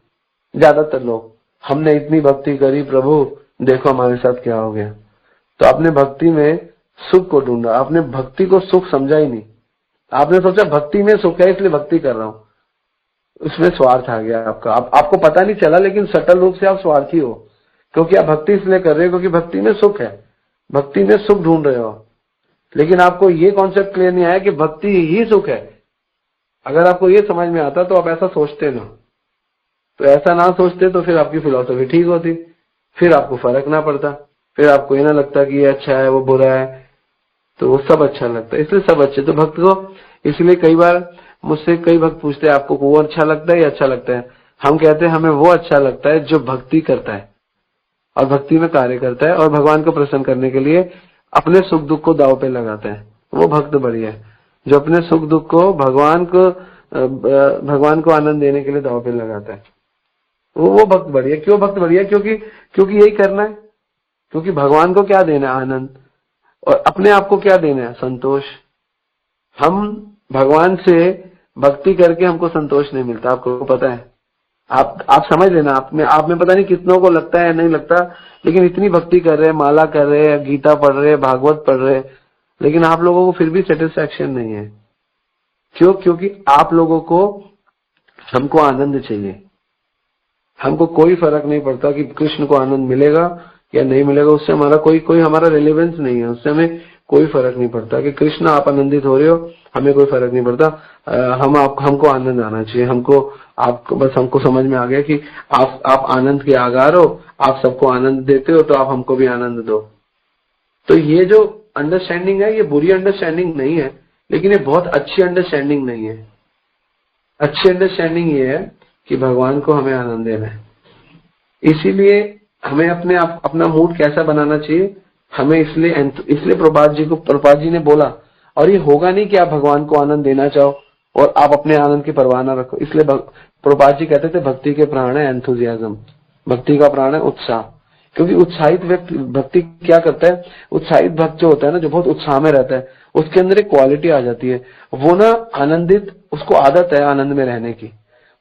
ज्यादातर लोग, हमने इतनी भक्ति करी प्रभु, देखो हमारे साथ क्या हो गया। तो आपने भक्ति में सुख को ढूंढा, आपने भक्ति को सुख समझा ही नहीं। आपने सोचा भक्ति में सुख है इसलिए भक्ति कर रहा हूं, उसमें स्वार्थ आ गया आपका। आपको पता नहीं चला, लेकिन सटल रूप से आप स्वार्थी हो, क्योंकि आप भक्ति इसलिए कर रहे हो क्योंकि भक्ति में सुख है, भक्ति में सुख ढूंढ रहे हो। लेकिन आपको ये कॉन्सेप्ट क्लियर नहीं आया कि भक्ति ही सुख है। अगर आपको ये समझ में आता तो आप ऐसा सोचते ना, तो ऐसा ना सोचते तो फिर आपकी फिलॉसफी ठीक होती, फिर आपको फर्क ना पड़ता, फिर आपको ये ना लगता कि ये अच्छा है वो बुरा है, तो वो सब अच्छा लगता है। इसलिए सब अच्छे। तो भक्त को इसलिए कई बार मुझसे कई भक्त पूछते हैं आपको वो अच्छा लगता है या अच्छा लगता है। हम कहते हैं हमें वो अच्छा लगता है जो भक्ति करता है और भक्ति में कार्य करता है और भगवान को प्रसन्न करने के लिए अपने सुख दुख को दांव पे लगाता है, वो भक्त बढ़िया है। जो अपने सुख दुख को भगवान को आनंद देने के लिए दांव पे लगाता है, वो भक्त बढ़िया। क्यों भक्त बढ़िया? क्योंकि यही करना है। क्योंकि भगवान को क्या देना है? आनंद। और अपने आप को क्या देना है? संतोष। हम भगवान से भक्ति करके हमको संतोष नहीं मिलता, आपको पता है। आप समझ लेना, आप में पता नहीं कितनों को लगता है नहीं लगता, लेकिन इतनी भक्ति कर रहे हैं, माला कर रहे हैं, गीता पढ़ रहे हैं, भागवत पढ़ रहे हैं, लेकिन आप लोगों को फिर भी सेटिस्फैक्शन नहीं है। क्यों? क्योंकि आप लोगों को हमको आनंद चाहिए। हमको कोई फर्क नहीं पड़ता कि कृष्ण को आनंद मिलेगा या नहीं मिलेगा, उससे हमारा कोई हमारा रिलेवेंस नहीं है। उससे हमें कोई फर्क नहीं पड़ता कि कृष्ण आप आनंदित हो रहे हो, हमें कोई फर्क नहीं पड़ता। हमको आनंद आना चाहिए। हमको समझ में आ गया कि आप आनंद के आगार हो, आप सबको आनंद देते हो, तो आप हमको भी आनंद दो। तो ये जो अंडरस्टैंडिंग है, ये बुरी अंडरस्टैंडिंग नहीं है, लेकिन ये बहुत अच्छी अंडरस्टैंडिंग नहीं है। अच्छी अंडरस्टैंडिंग ये है कि भगवान को हमें आनंद देना है। इसीलिए हमें अपना मूड कैसा बनाना चाहिए, हमें इसलिए प्रभुपाद जी ने बोला, और ये होगा नहीं कि आप भगवान को आनंद देना चाहो और आप अपने आनंद की परवाह ना रखो। इसलिए प्रभुपाद जी कहते थे भक्ति के प्राण है एंथुजियाज्म, भक्ति का प्राण है उत्साह। क्योंकि उत्साहित व्यक्ति भक्ति क्या करता है, उत्साहित भक्त जो होता है ना, जो बहुत उत्साह में रहता है, उसके अंदर एक क्वालिटी आ जाती है, वो ना आनंदित, उसको आदत है आनंद में रहने की।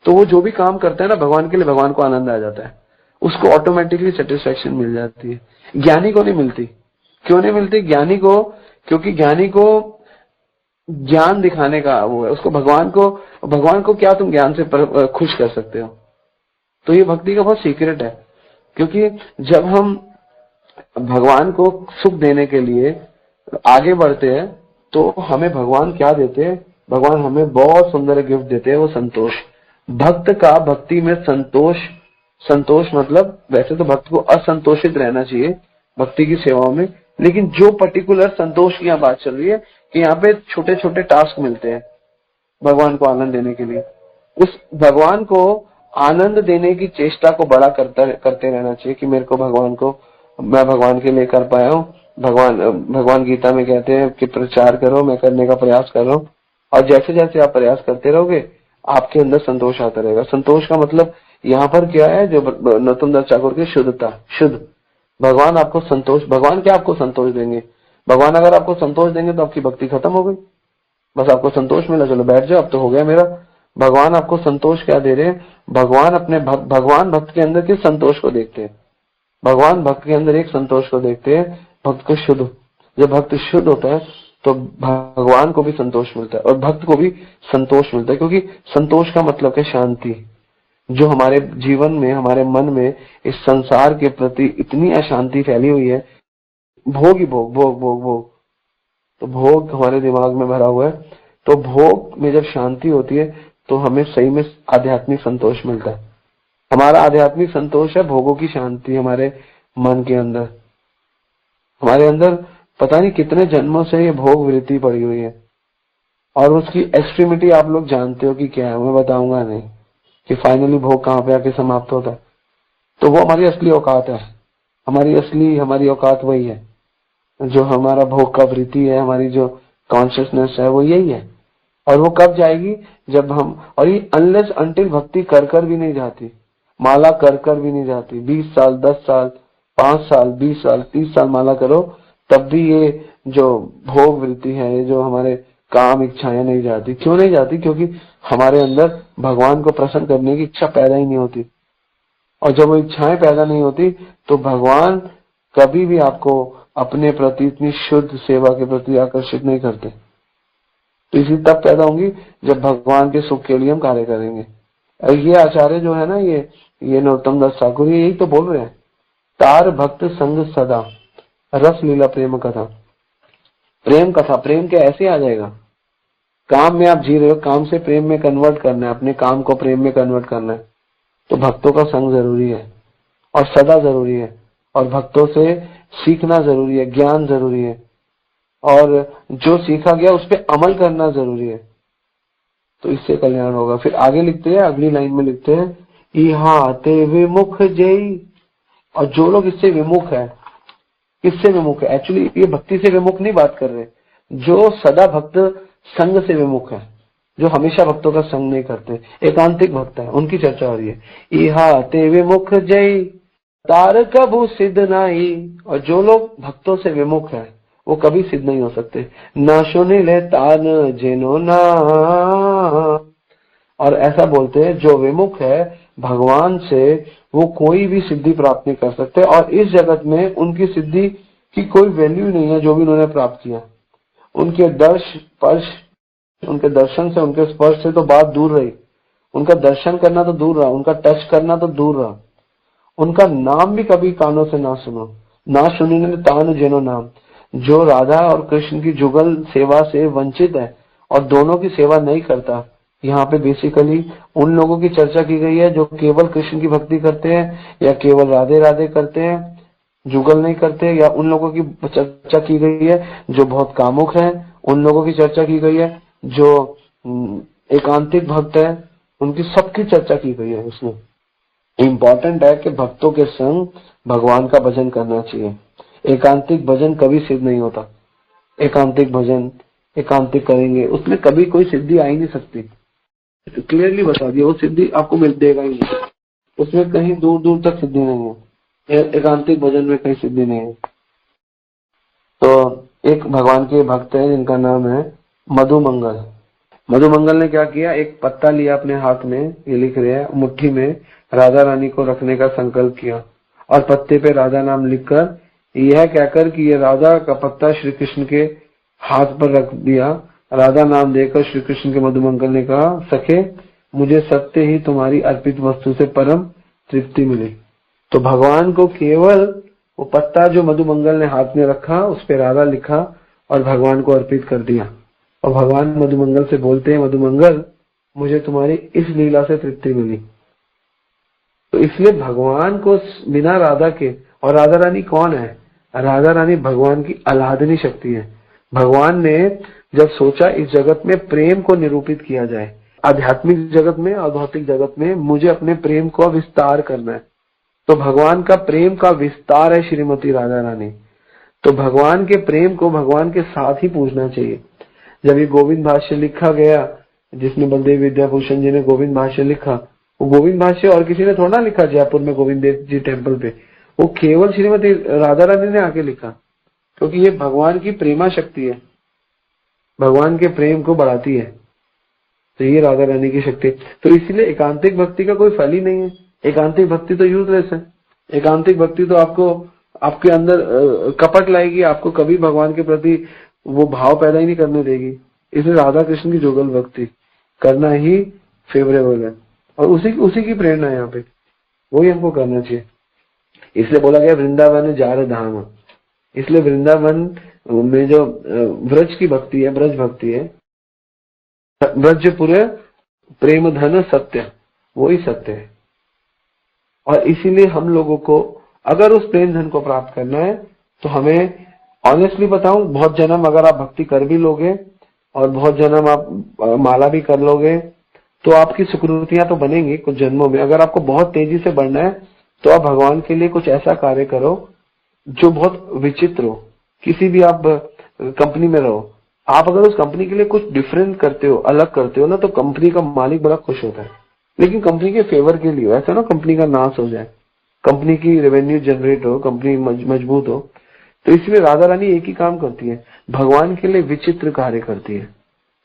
तो वो जो भी काम करता है ना भगवान के लिए, भगवान को आनंद आ जाता है, उसको ऑटोमेटिकली सेटिस्फेक्शन मिल जाती है। ज्ञानी को नहीं मिलती। क्यों नहीं मिलती ज्ञानी को? क्योंकि ज्ञानी को ज्ञान दिखाने का वो है, उसको भगवान को क्या तुम ज्ञान से खुश कर सकते हो। तो ये भक्ति का बहुत सीक्रेट है। क्योंकि जब हम भगवान को सुख देने के लिए आगे बढ़ते हैं तो हमें भगवान क्या देते हैं? भगवान हमें बहुत सुंदर गिफ्ट देते हैं, वो संतोष। भक्त का भक्ति में संतोष मतलब, वैसे तो भक्त को असंतोषित रहना चाहिए भक्ति की सेवाओं में, लेकिन जो पर्टिकुलर संतोष की यहाँ बात चल रही है कि यहाँ पे छोटे छोटे टास्क मिलते हैं भगवान को आनंद देने के लिए। उस भगवान को आनंद देने की चेष्टा को बड़ा करते रहना चाहिए कि मैं भगवान के लिए कर पाया हूँ। भगवान गीता में कहते हैं कि प्रचार करो, मैं करने का प्रयास कर रहा हूँ। और जैसे जैसे आप प्रयास करते रहोगे आपके अंदर संतोष आता रहेगा। संतोष का मतलब यहाँ पर क्या है, जो नरोत्तम दास ठाकुर की शुद्धता, शुद्ध। भगवान आपको संतोष, भगवान क्या आपको संतोष देंगे? भगवान अगर आपको संतोष देंगे तो आपकी भक्ति खत्म हो गई, बस आपको संतोष मिला, चलो बैठ जाओ अब तो हो गया मेरा। भगवान आपको संतोष क्या दे रहे हैं? भगवान भक्त के अंदर किस संतोष को देखते हैं? भगवान भक्त के अंदर एक संतोष को देखते हैं, भक्त को शुद्ध। जब भक्त शुद्ध होता है तो भगवान को भी संतोष मिलता है और भक्त को भी संतोष मिलता है, क्योंकि संतोष का मतलब है शांति। जो हमारे जीवन में, हमारे मन में इस संसार के प्रति इतनी अशांति फैली हुई है, भोग ही भोग भोग भोग भोग, तो भोग हमारे दिमाग में भरा हुआ है। तो भोग में जब शांति होती है तो हमें सही में आध्यात्मिक संतोष मिलता है। हमारा आध्यात्मिक संतोष है भोगों की शांति हमारे मन के अंदर। हमारे अंदर पता नहीं कितने जन्मों से ये भोग वृत्ति पड़ी हुई है, और उसकी एक्सट्रीमिटी आप लोग जानते हो कि क्या है, मैं बताऊंगा नहीं कि फाइनली भोग कहाँ पे आके समाप्त होता है। तो वो हमारी असली औकात है, हमारी औकात वही है। जो हमारा भोग का वृत्ति है, हमारी जो कॉन्शियसनेस है, वो यही है। और वो कब जाएगी, जब हम, और ये अनलेस अंटिल भक्ति कर कर भी नहीं जाती, माला कर कर भी नहीं जाती। 20 साल, 10 साल, 5 साल, 20 साल, 30 साल माला करो, तब भी ये जो भोग वृत्ति है, ये जो हमारे काम इच्छाएं नहीं जाती। क्यों नहीं जाती? क्योंकि हमारे अंदर भगवान को प्रसन्न करने की इच्छा पैदा ही नहीं होती। और जब वो इच्छाएं पैदा नहीं होती तो भगवान कभी भी आपको अपने प्रति इतनी शुद्ध सेवा के प्रति आकर्षित नहीं करते। तो इसी तब पैदा होंगी जब भगवान के सुख के लिए हम कार्य करेंगे। ये आचार्य जो है ना, ये नरोत्तम दास ठाकुर, यही तो बोल रहे हैं, तार भक्त संग सदा रस लीला प्रेम कथा। प्रेम कथा, प्रेम क्या ऐसे आ जाएगा? काम में आप जी रहे हो, काम से प्रेम में कन्वर्ट करना है, अपने काम को प्रेम में कन्वर्ट करना है, तो भक्तों का संग जरूरी है और सदा जरूरी है, और भक्तों से सीखना जरूरी है, ज्ञान जरूरी है, और जो सीखा गया उस पर अमल करना जरूरी है। तो इससे कल्याण होगा। फिर आगे लिखते हैं, अगली लाइन में लिखते हैं, इहा ते विमुख जय। और जो लोग इससे विमुख है, किससे विमुख है? एक्चुअली ये भक्ति से विमुख नहीं बात कर रहे, जो सदा भक्त संग से विमुख है, जो हमेशा भक्तों का संग नहीं करते, एकांतिक भक्त है, उनकी चर्चा हो रही है। इहा ते विमुख जय तार कबू सिद्ध नाई। और जो लोग भक्तों से विमुख है वो कभी सिद्ध नहीं हो सकते। ना सुनिले तान जेनो ना। और ऐसा बोलते हैं, जो विमुख है भगवान से, वो कोई भी सिद्धि प्राप्त नहीं कर सकते, और इस जगत में उनकी सिद्धि की कोई वैल्यू नहीं है जो भी उन्होंने प्राप्त किया। उनके उनके दर्शन से, उनके स्पर्श से तो बात दूर रही, उनका दर्शन करना तो दूर रहा, उनका टच करना तो दूर रहा, उनका नाम भी कभी कानों से ना सुनो। ना सुनिने तान जेनो नाम। जो राधा और कृष्ण की जुगल सेवा से वंचित है और दोनों की सेवा नहीं करता, यहाँ पे बेसिकली उन लोगों की चर्चा की गई है जो केवल कृष्ण की भक्ति करते हैं या केवल राधे राधे करते हैं, जुगल नहीं करते, या उन लोगों की चर्चा की गई है जो बहुत कामुक हैं, उन लोगों की चर्चा की गई है जो एकांतिक भक्त है, उनकी सबकी चर्चा की गई है उसमें। इम्पोर्टेंट है कि भक्तों के संग भगवान का भजन करना चाहिए। एकांतिक भजन कभी सिद्ध नहीं होता। एकांतिक भजन एकांतिक करेंगे, उसमें कभी कोई सिद्धि आ ही नहीं सकती। तो क्लियरली बता दिया, वो सिद्धि आपको मिल देगा ही नहीं, उसमें कहीं दूर दूर तक सिद्धि नहीं है। एकांतिक भजन में कहीं सिद्धि नहीं है। तो एक भगवान के भक्त है जिनका नाम है मधुमंगल। मधुमंगल ने क्या किया, एक पत्ता लिया अपने हाथ में, ये लिख रहे हैं, मुट्ठी में राधा रानी को रखने का संकल्प किया, और पत्ते पे राधा नाम लिखकर यह कहकर कि ये राधा का पत्ता श्री कृष्ण के हाथ पर रख दिया। राधा नाम देकर श्री कृष्ण के मधुमंगल ने कहा, सखे मुझे सत्य ही तुम्हारी अर्पित वस्तु से परम तृप्ति मिली। तो भगवान को केवल वो पत्ता जो मधुमंगल ने हाथ में रखा, उस पे राधा लिखा और भगवान को अर्पित कर दिया। और भगवान मधुमंगल से बोलते हैं, मधुमंगल मुझे तुम्हारी इस लीला से तृप्ति मिली। तो इसलिए भगवान को बिना राधा के, और राधा रानी कौन है? राधा रानी भगवान की आह्लादनी शक्ति है। भगवान ने जब सोचा इस जगत में प्रेम को निरूपित किया जाए, आध्यात्मिक जगत में और भौतिक जगत में मुझे अपने प्रेम को विस्तार करना है, तो भगवान का प्रेम का विस्तार है श्रीमती राधा रानी। तो भगवान के प्रेम को भगवान के साथ ही पूछना चाहिए। जब ये गोविंद भाष्य लिखा गया, जिसमें बलदेव विद्याभूषण जी ने गोविंद भाष्य लिखा, वो गोविंद भाष्य और किसी ने थोड़ा लिखा जयपुर में गोविंद देव जी टेम्पल पे, वो केवल श्रीमती राधा रानी ने आके लिखा, क्योंकि ये भगवान की प्रेमा शक्ति है, भगवान के प्रेम को बढ़ाती है। तो ये राधा रानी की शक्ति। तो इसलिए एकांतिक भक्ति का कोई फल ही नहीं है। एकांतिक भक्ति तो यूजलेस है। एकांतिक भक्ति तो आपको आपके अंदर कपट लाएगी, आपको कभी भगवान के प्रति वो भाव पैदा ही नहीं करने देगी। इसलिए राधा कृष्ण की जुगल भक्ति करना ही फेवरेबल है और उसी की प्रेरणा है यहाँ पे, वही हमको करना चाहिए। इसलिए बोला गया वृंदावन जार धाम। इसलिए वृंदावन में जो व्रज की भक्ति है, ब्रज भक्ति है, ब्रज पूरे प्रेम धन सत्य, वही सत्य है। और इसीलिए हम लोगों को अगर उस प्रेम धन को प्राप्त करना है तो हमें ऑनेस्टली बताऊं, बहुत जन्म अगर आप भक्ति कर भी लोगे और बहुत जन्म आप माला भी कर लोगे तो आपकी सुकृतियां तो बनेंगी कुछ जन्मों में। अगर आपको बहुत तेजी से बढ़ना है तो आप भगवान के लिए कुछ ऐसा कार्य करो जो बहुत विचित्र हो। किसी भी आप कंपनी में रहो, आप अगर उस कंपनी के लिए कुछ डिफरेंट करते हो, अलग करते हो ना, तो कंपनी का मालिक बड़ा खुश होता है। लेकिन कंपनी के फेवर के लिए, ऐसा ना कंपनी का नाश हो जाए, कंपनी की रेवेन्यू जनरेट हो, कंपनी मजबूत हो। तो इसलिए राधा रानी एक ही काम करती है, भगवान के लिए विचित्र कार्य करती है।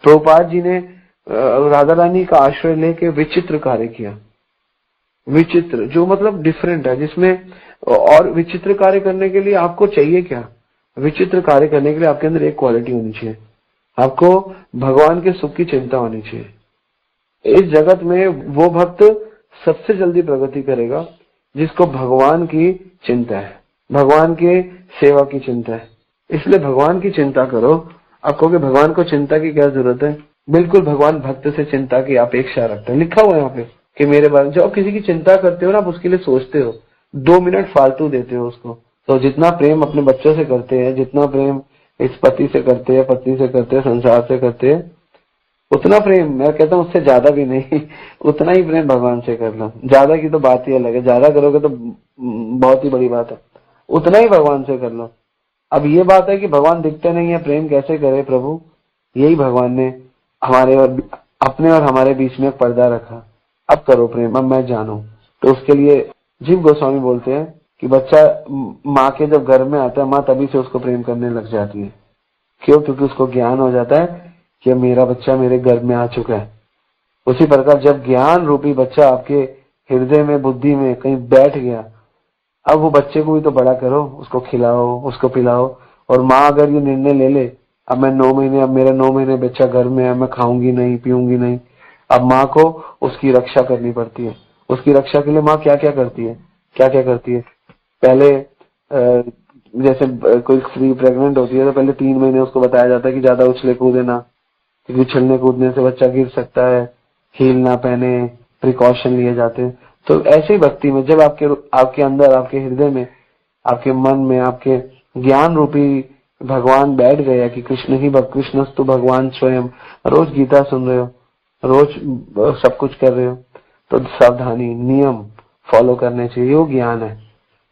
प्रभुपाद जी ने राधा रानी का आश्रय लेके विचित्र कार्य किया। विचित्र जो मतलब डिफरेंट है, जिसमें और विचित्र कार्य करने के लिए आपको चाहिए क्या? विचित्र कार्य करने के लिए आपके अंदर एक क्वालिटी होनी चाहिए, आपको भगवान के सुख की चिंता होनी चाहिए। इस जगत में वो भक्त सबसे जल्दी प्रगति करेगा जिसको भगवान की चिंता है, भगवान के सेवा की चिंता है। इसलिए भगवान की चिंता करो। आप कहोगे भगवान को चिंता की क्या जरूरत है? बिल्कुल, भगवान भक्त से चिंता की अपेक्षा रखते हैं। लिखा हुआ है यहाँ पे कि मेरे बारे, जब आप किसी की चिंता करते हो ना, आप उसके लिए सोचते हो, 2 मिनट फालतू देते हो उसको। तो जितना प्रेम अपने बच्चों से करते हैं, जितना प्रेम इस पति से करते हैं, पत्नी से करते हैं, संसार से करते हैं, उतना प्रेम, मैं कहता हूँ उससे ज्यादा भी नहीं, उतना ही प्रेम भगवान से कर लो। ज्यादा की तो बात ही अलग है, ज्यादा करोगे तो बहुत ही बड़ी बात है, उतना ही भगवान से कर लो। अब ये बात है कि भगवान दिखते नहीं है, प्रेम कैसे करे प्रभु? यही भगवान ने हमारे और अपने और हमारे बीच में एक पर्दा रखा। अब करो प्रेम, अब मैं जानू। तो उसके लिए जीव गोस्वामी बोलते हैं कि बच्चा माँ के जब घर में आता है, माँ तभी से उसको प्रेम करने लग जाती है। क्यों? क्योंकि उसको ज्ञान हो जाता है कि मेरा बच्चा मेरे घर में आ चुका है। उसी प्रकार जब ज्ञान रूपी बच्चा आपके हृदय में, बुद्धि में कहीं बैठ गया, अब वो बच्चे को भी तो बड़ा करो, उसको खिलाओ, उसको पिलाओ। और माँ अगर ये निर्णय ले ले, अब मैं 9 महीने, अब मेरा 9 महीने बच्चा घर में है, मैं खाऊंगी नहीं, पीऊंगी नहीं, अब माँ को उसकी रक्षा करनी पड़ती है। उसकी रक्षा के लिए माँ क्या क्या करती है, क्या क्या करती है? पहले जैसे कोई स्त्री प्रेग्नेंट होती है तो पहले 3 महीने उसको बताया जाता है कि ज्यादा उछले कूदे ना, क्योंकि उछलने कूदने से बच्चा गिर सकता है, हील ना पहने, प्रिकॉशन लिए जाते हैं। तो ऐसे ही भक्ति में जब आपके अंदर, आपके हृदय में, आपके मन में, आपके ज्ञान रूपी भगवान बैठ गया कि कृष्ण ही कृष्णस्तु भगवान स्वयं, रोज गीता सुन रहे हो, रोज सब कुछ कर रहे हो, तो सावधानी, नियम फॉलो करने चाहिए। वो ज्ञान है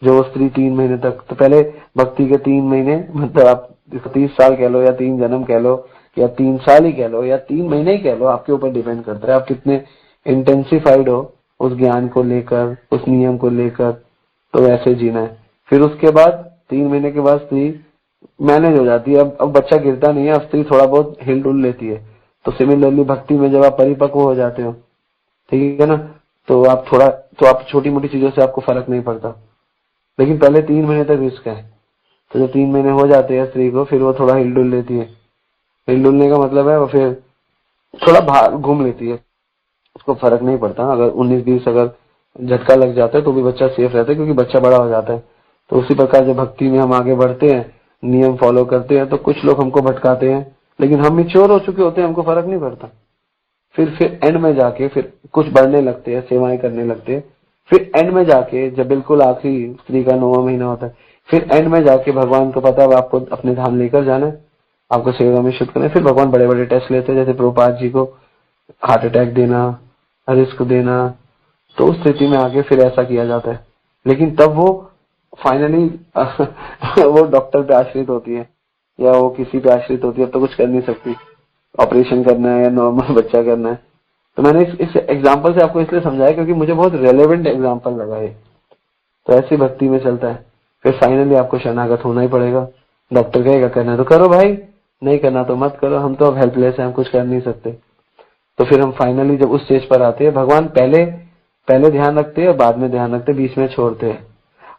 जो वो स्त्री 3 महीने तक, तो पहले भक्ति के 3 महीने, मतलब आप 30 साल कह लो या 3 जन्म कह लो या 3 साल ही कह लो या 3 महीने ही कह लो, आपके ऊपर डिपेंड करता है आप कितने इंटेंसिफाइड हो उस ज्ञान को लेकर, उस नियम को लेकर। तो वैसे जीना है। फिर उसके बाद 3 महीने के बाद स्त्री मैनेज हो जाती है। अब बच्चा गिरता नहीं है, अब स्त्री थोड़ा बहुत हिल डुल लेती है। तो सिमिलरली भक्ति में जब आप परिपक्व हो जाते हो, ठीक है ना, तो आप छोटी मोटी चीजों से आपको फर्क नहीं पड़ता। लेकिन पहले 3 महीने तक रिस्क है। तो जब 3 महीने हो जाते हैं स्त्री को, फिर वो थोड़ा हिल डुल लेती है। हिल डुलने का मतलब है वो फिर थोड़ा बाहर घूम लेती है, उसको फर्क नहीं पड़ता। अगर 19-20 अगर झटका लग जाता है तो भी बच्चा सेफ रहता है, क्योंकि बच्चा बड़ा हो जाता है। तो उसी प्रकार जब भक्ति में हम आगे बढ़ते हैं, नियम फॉलो करते हैं, तो कुछ लोग हमको भटकाते हैं, लेकिन हम मैच्योर हो चुके होते हैं, हमको फर्क नहीं पड़ता। फिर एंड में जाके फिर कुछ बढ़ने लगते हैं, सेवाएं करने लगते हैं। फिर एंड में जाके जब बिल्कुल आखिरी स्त्री का 9वां महीना होता है, फिर एंड में जाके भगवान को पता है आपको अपने धाम लेकर जाना है, आपको सेवा में शुद्ध करना है। फिर भगवान बड़े बड़े टेस्ट लेते हैं, जैसे प्रभुपाद जी को हार्ट अटैक देना, रिस्क देना। तो उस स्थिति में आगे फिर ऐसा किया जाता है। लेकिन तब वो फाइनली वो डॉक्टर पे आश्रित होती है या वो किसी पे आश्रित होती है, अब तो कुछ कर नहीं सकती, ऑपरेशन करना है या नॉर्मल बच्चा करना है। तो मैंने इस एग्जांपल से आपको इसलिए समझाया क्योंकि मुझे बहुत रेलेवेंट एग्जांपल लगा है। तो ऐसी भक्ति में चलता है। फिर फाइनली आपको शरणागत होना ही पड़ेगा। डॉक्टर कहेगा करना है तो करो भाई, नहीं करना तो मत करो, हम तो अब हेल्पलेस हैं, हम कुछ कर नहीं सकते। तो फिर हम फाइनली जब उस स्टेज पर आते हैं, भगवान पहले ध्यान रखते हैं और बाद में ध्यान रखते हैं, बीच में छोड़ते हैं।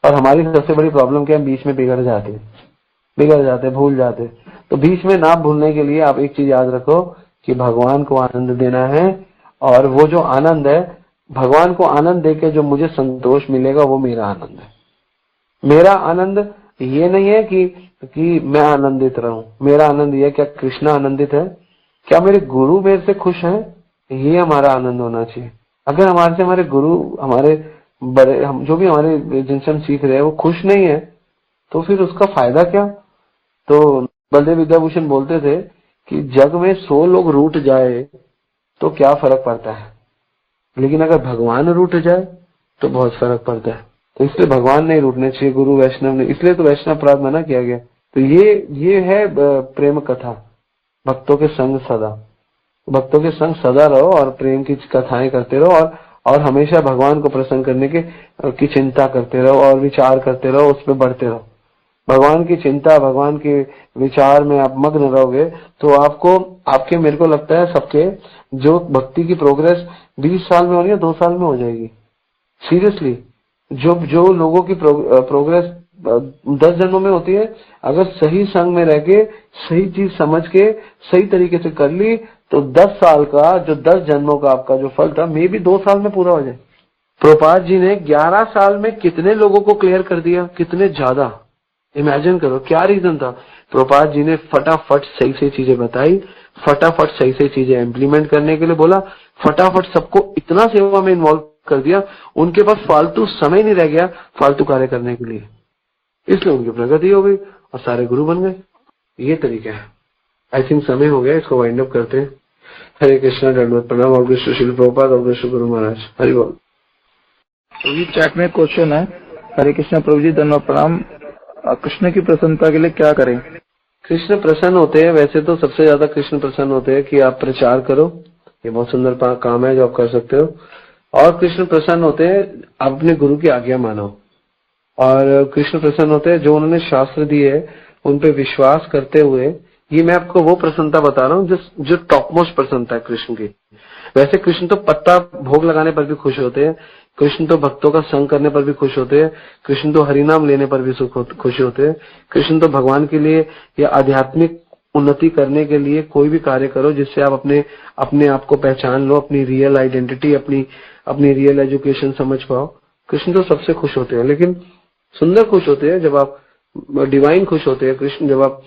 और हमारी सबसे बड़ी प्रॉब्लम क्या है, बीच में बिगड़ जाते, भूल जाते। तो बीच में ना भूलने के लिए आप एक चीज याद रखो कि भगवान को आनंद देना है, और वो जो आनंद है, भगवान को आनंद देके जो मुझे संतोष मिलेगा वो मेरा आनंद है। मेरा आनंद ये नहीं है कि मैं आनंदित रहूं, मेरा आनंद ये है क्या कृष्णा आनंदित है, क्या मेरे गुरु मेरे से खुश हैं, ये हमारा आनंद होना चाहिए। अगर हमारे से हमारे गुरु, हमारे बड़े, हम जो भी हमारे जिनसे हम सीख रहे हैं वो खुश नहीं है, तो फिर उसका फायदा क्या। तो बलदेव विद्याभूषण बोलते थे कि जग में 100 लोग रूठ जाए तो क्या फर्क पड़ता है, लेकिन अगर भगवान रूठ जाए तो बहुत फर्क पड़ता है। तो इसलिए भगवान नहीं रूठने चाहिए, गुरु वैष्णव ने, इसलिए तो वैष्णव अपराध मना किया गया। तो ये है प्रेम कथा, भक्तों के संग सदा, भक्तों के संग सदा रहो और प्रेम की कथाएं करते रहो, और हमेशा भगवान को प्रसन्न करने की चिंता करते रहो और विचार करते रहो, उस पर बढ़ते रहो। भगवान की चिंता, भगवान के विचार में आप मग्न रहोगे तो आपके मेरे को लगता है सबके जो भक्ति की प्रोग्रेस 20 साल में होनी है 2 साल में हो जाएगी। सीरियसली, जो लोगों की प्रोग्रेस 10 जन्मों में होती है, अगर सही संग में रह के सही चीज समझ के सही तरीके से कर ली तो 10 साल का जो 10 जन्मों का आपका जो फल था मे भी 2 साल में पूरा हो जाए। प्रभुपाद जी ने 11 साल में कितने लोगों को क्लियर कर दिया, कितने ज्यादा, इमेजिन करो क्या रीजन था। प्रभुपाद जी ने फटाफट सही से चीजें बताई, फटाफट सही से चीजें इम्प्लीमेंट करने के लिए बोला, फटाफट सबको इतना सेवा में इन्वॉल्व कर दिया, उनके पास फालतू समय नहीं रह गया फालतू कार्य करने के लिए, इसलिए उनकी प्रगति हो गई और सारे गुरु बन गए। ये तरीका है। आई थिंक समय हो गया, इसको वाइंड अप करते हैं। हरे कृष्णा, दंडवत प्रणाम। और कृष्ण श्रील प्रभुपाद, और कृष्ण गुरु महाराज, हरि बोल। तो ये चैट में क्वेश्चन है, हरे कृष्णा प्रभु जी, दंडवत प्रणाम। कृष्ण की प्रसन्नता के लिए क्या करें? कृष्ण प्रसन्न होते हैं, वैसे तो सबसे ज्यादा कृष्ण प्रसन्न होते हैं कि आप प्रचार करो, ये बहुत सुंदर काम है जो आप कर सकते हो। और कृष्ण प्रसन्न होते हैं आप अपने गुरु की आज्ञा मानो, और कृष्ण प्रसन्न होते हैं जो उन्होंने शास्त्र दिए उन पे विश्वास करते हुए। ये मैं आपको वो प्रसन्नता बता रहा हूँ जो टॉप मोस्ट प्रसन्नता है कृष्ण की। वैसे कृष्ण तो पत्ता भोग लगाने पर भी खुश होते हैं, कृष्ण तो भक्तों का संग करने पर भी खुश होते हैं, कृष्ण तो हरिनाम लेने पर भी खुश होते हैं। कृष्ण तो भगवान के लिए या आध्यात्मिक उन्नति करने के लिए कोई भी कार्य करो जिससे आप अपने आप को पहचान लो, अपनी रियल आइडेंटिटी, अपनी रियल एजुकेशन समझ पाओ। कृष्ण तो सबसे खुश होते हैं, लेकिन सुंदर खुश होते हैं जब आप डिवाइन खुश होते हैं। कृष्ण जब आप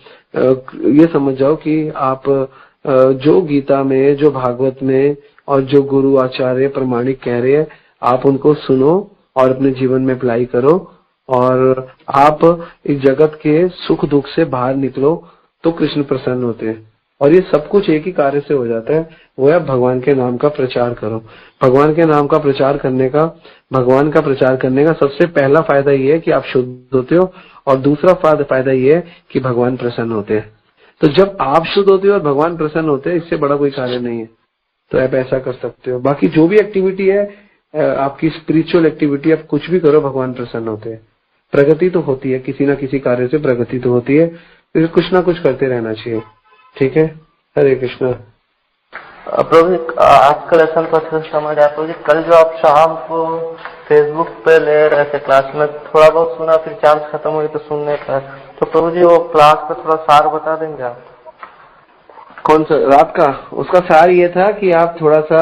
ये समझ जाओ कि आप जो गीता में, जो भागवत में और जो गुरु आचार्य प्रमाणिक कह रहे हैं आप उनको सुनो और अपने जीवन में अप्लाई करो, और आप इस जगत के सुख दुख से बाहर निकलो, तो कृष्ण प्रसन्न होते हैं। और ये सब कुछ एक ही कार्य से हो जाता है, वो है भगवान के नाम का प्रचार करो। भगवान के नाम का प्रचार करने का, भगवान का प्रचार करने का सबसे पहला फायदा ये है कि आप शुद्ध होते हो, और दूसरा फायदा ये है कि भगवान प्रसन्न होते हैं। तो जब आप शुद्ध होते हो और भगवान प्रसन्न होते हैं, इससे बड़ा कोई कार्य नहीं है। तो आप ऐसा कर सकते हो। बाकी जो भी एक्टिविटी है आपकी स्पिरिचुअल एक्टिविटी, आप कुछ भी करो भगवान प्रसन्न होते हैं। प्रगति तो होती है, किसी ना किसी कार्य से प्रगति तो होती है, तो कुछ ना कुछ करते रहना चाहिए। ठीक है, हरे कृष्णा। प्रभु जी, आज का लेसन तो अच्छे से समझ आया प्रभु जी। कल जो आप शाम को फेसबुक पे ले रहे थे क्लास में, थोड़ा बहुत सुना, फिर चार्ज खत्म हुई तो सुनने का, तो प्रभु जी वो क्लास का थोड़ा सार बता देंगे आप? कौन सा रात का? उसका सार ये था कि आप थोड़ा सा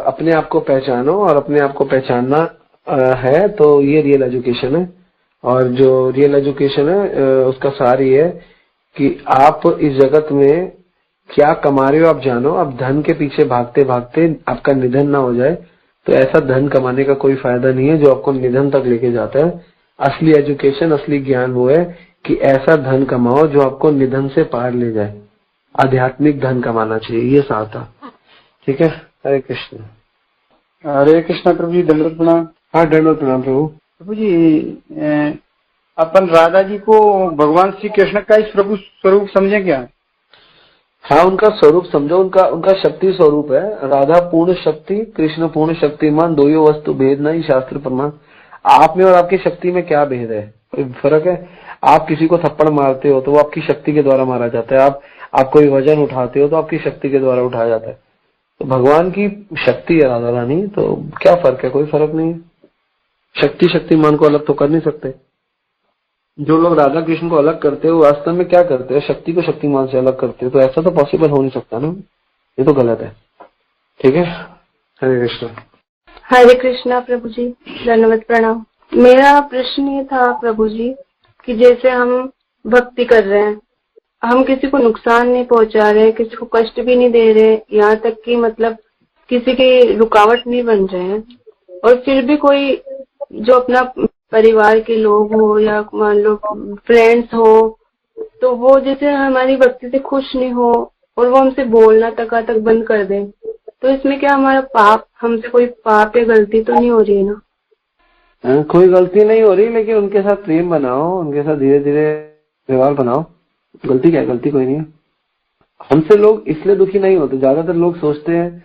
अपने आप को पहचानो, और अपने आप को पहचानना है तो ये रियल एजुकेशन है। और जो रियल एजुकेशन है उसका सार ये है कि आप इस जगत में क्या कमा रहे हो आप जानो। अब धन के पीछे भागते भागते आपका निधन ना हो जाए, तो ऐसा धन कमाने का कोई फायदा नहीं है जो आपको निधन तक लेके जाता है। असली एजुकेशन, असली ज्ञान वो है कि ऐसा धन कमाओ जो आपको निधन से पार ले जाए। आध्यात्मिक धन कमाना चाहिए, ये सार था। ठीक है, हरे कृष्ण। हरे कृष्णा प्रभु जी, दंडवत प्रणाम। हाँ, दंडवत प्रणाम प्रभु। प्रभु जी, अपन राधा जी को भगवान श्री कृष्ण का इस प्रभु स्वरूप समझे क्या? हाँ, उनका स्वरूप समझो, उनका शक्ति स्वरूप है। राधा पूर्ण शक्ति, कृष्ण पूर्ण शक्तिमान, दो वस्तु भेद नहीं शास्त्र प्रमाण। आप में और आपकी शक्ति में क्या भेद है? कोई फर्क है? आप किसी को थप्पड़ मारते हो तो वो आपकी शक्ति के द्वारा मारा जाता है, आप कोई वजन उठाते हो तो आपकी शक्ति के द्वारा उठाया जाता है। तो भगवान की शक्ति है राधा रानी, तो क्या फर्क है? कोई फर्क नहीं है। शक्तिमान को अलग तो कर नहीं सकते। जो लोग राधा कृष्ण को अलग करते हैं वो वास्तव में क्या करते हैं, शक्ति को शक्तिमान से अलग करते हैं। तो ऐसा तो पॉसिबल हो नहीं सकता ना, ये तो गलत है। ठीक है, हरे कृष्ण। हरे कृष्णा प्रभु जी, धन्यवाद, प्रणाम। मेरा प्रश्न ये था प्रभु जी कि जैसे हम भक्ति कर रहे हैं, हम किसी को नुकसान नहीं पहुंचा रहे, किसी को कष्ट भी नहीं दे रहे, यहाँ तक कि मतलब किसी की रुकावट नहीं बन रहे हैं, और फिर भी कोई जो अपना परिवार के लोग हो या मान लो फ्रेंड्स हो, तो वो जैसे हमारी भक्ति से खुश नहीं हो और वो हमसे बोलना तक बंद कर दे, तो इसमें क्या हमारा पाप, हमसे कोई पाप या गलती तो नहीं हो रही है ना? कोई गलती नहीं हो रही, लेकिन उनके साथ प्रेम बनाओ, उनके साथ धीरे धीरे व्यवहार बनाओ। गलती क्या है? गलती कोई नहीं है। हमसे लोग इसलिए दुखी नहीं होते। ज्यादातर लोग सोचते हैं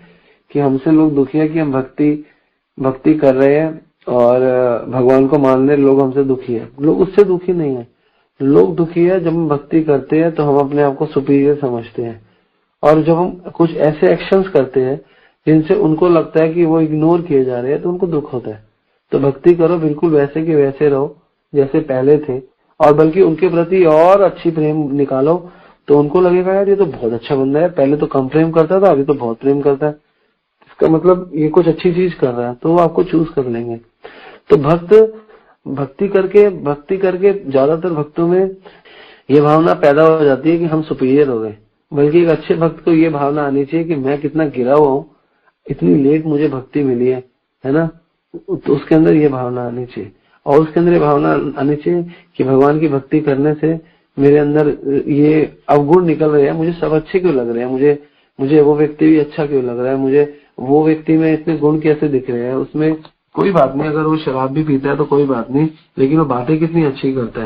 कि हमसे लोग दुखी है कि हम भक्ति कर रहे हैं और भगवान को मान रहे, लोग हमसे दुखी है। लोग उससे दुखी नहीं है। लोग दुखी है जब हम भक्ति करते हैं तो हम अपने आप को सुपीरियर समझते हैं, और जब हम कुछ ऐसे एक्शंस करते हैं जिनसे उनको लगता है कि वो इग्नोर किए जा रहे हैं तो उनको दुख होता है। तो भक्ति करो, बिल्कुल वैसे के वैसे रहो जैसे पहले थे, और बल्कि उनके प्रति और अच्छी प्रेम निकालो, तो उनको लगेगा यार ये तो बहुत अच्छा बंदा है, पहले तो कम प्रेम करता था, अभी तो बहुत प्रेम करता है, इसका मतलब ये कुछ अच्छी चीज कर रहा है, तो वो आपको चूज कर लेंगे। तो भक्ति करके ज्यादातर भक्तों में ये भावना पैदा हो जाती है कि हम सुपीरियर हो गए। बल्कि एक अच्छे भक्त को ये भावना आनी चाहिए कि मैं कितना गिरा हुआ हूँ, इतनी लेट मुझे भक्ति मिली है ना। तो उसके अंदर ये भावना आनी चाहिए, और उसके अंदर ये भावना आनी चाहिए कि भगवान की भक्ति करने से मेरे अंदर ये अवगुण निकल रहे हैं, मुझे सब अच्छे क्यों लग रहे हैं, मुझे वो व्यक्ति भी अच्छा क्यों लग रहा है, मुझे वो व्यक्ति में इतने गुण कैसे दिख रहे हैं। उसमें कोई बात नहीं, अगर वो शराब भी पीता है तो कोई बात नहीं, लेकिन वो बातें कितनी अच्छी करता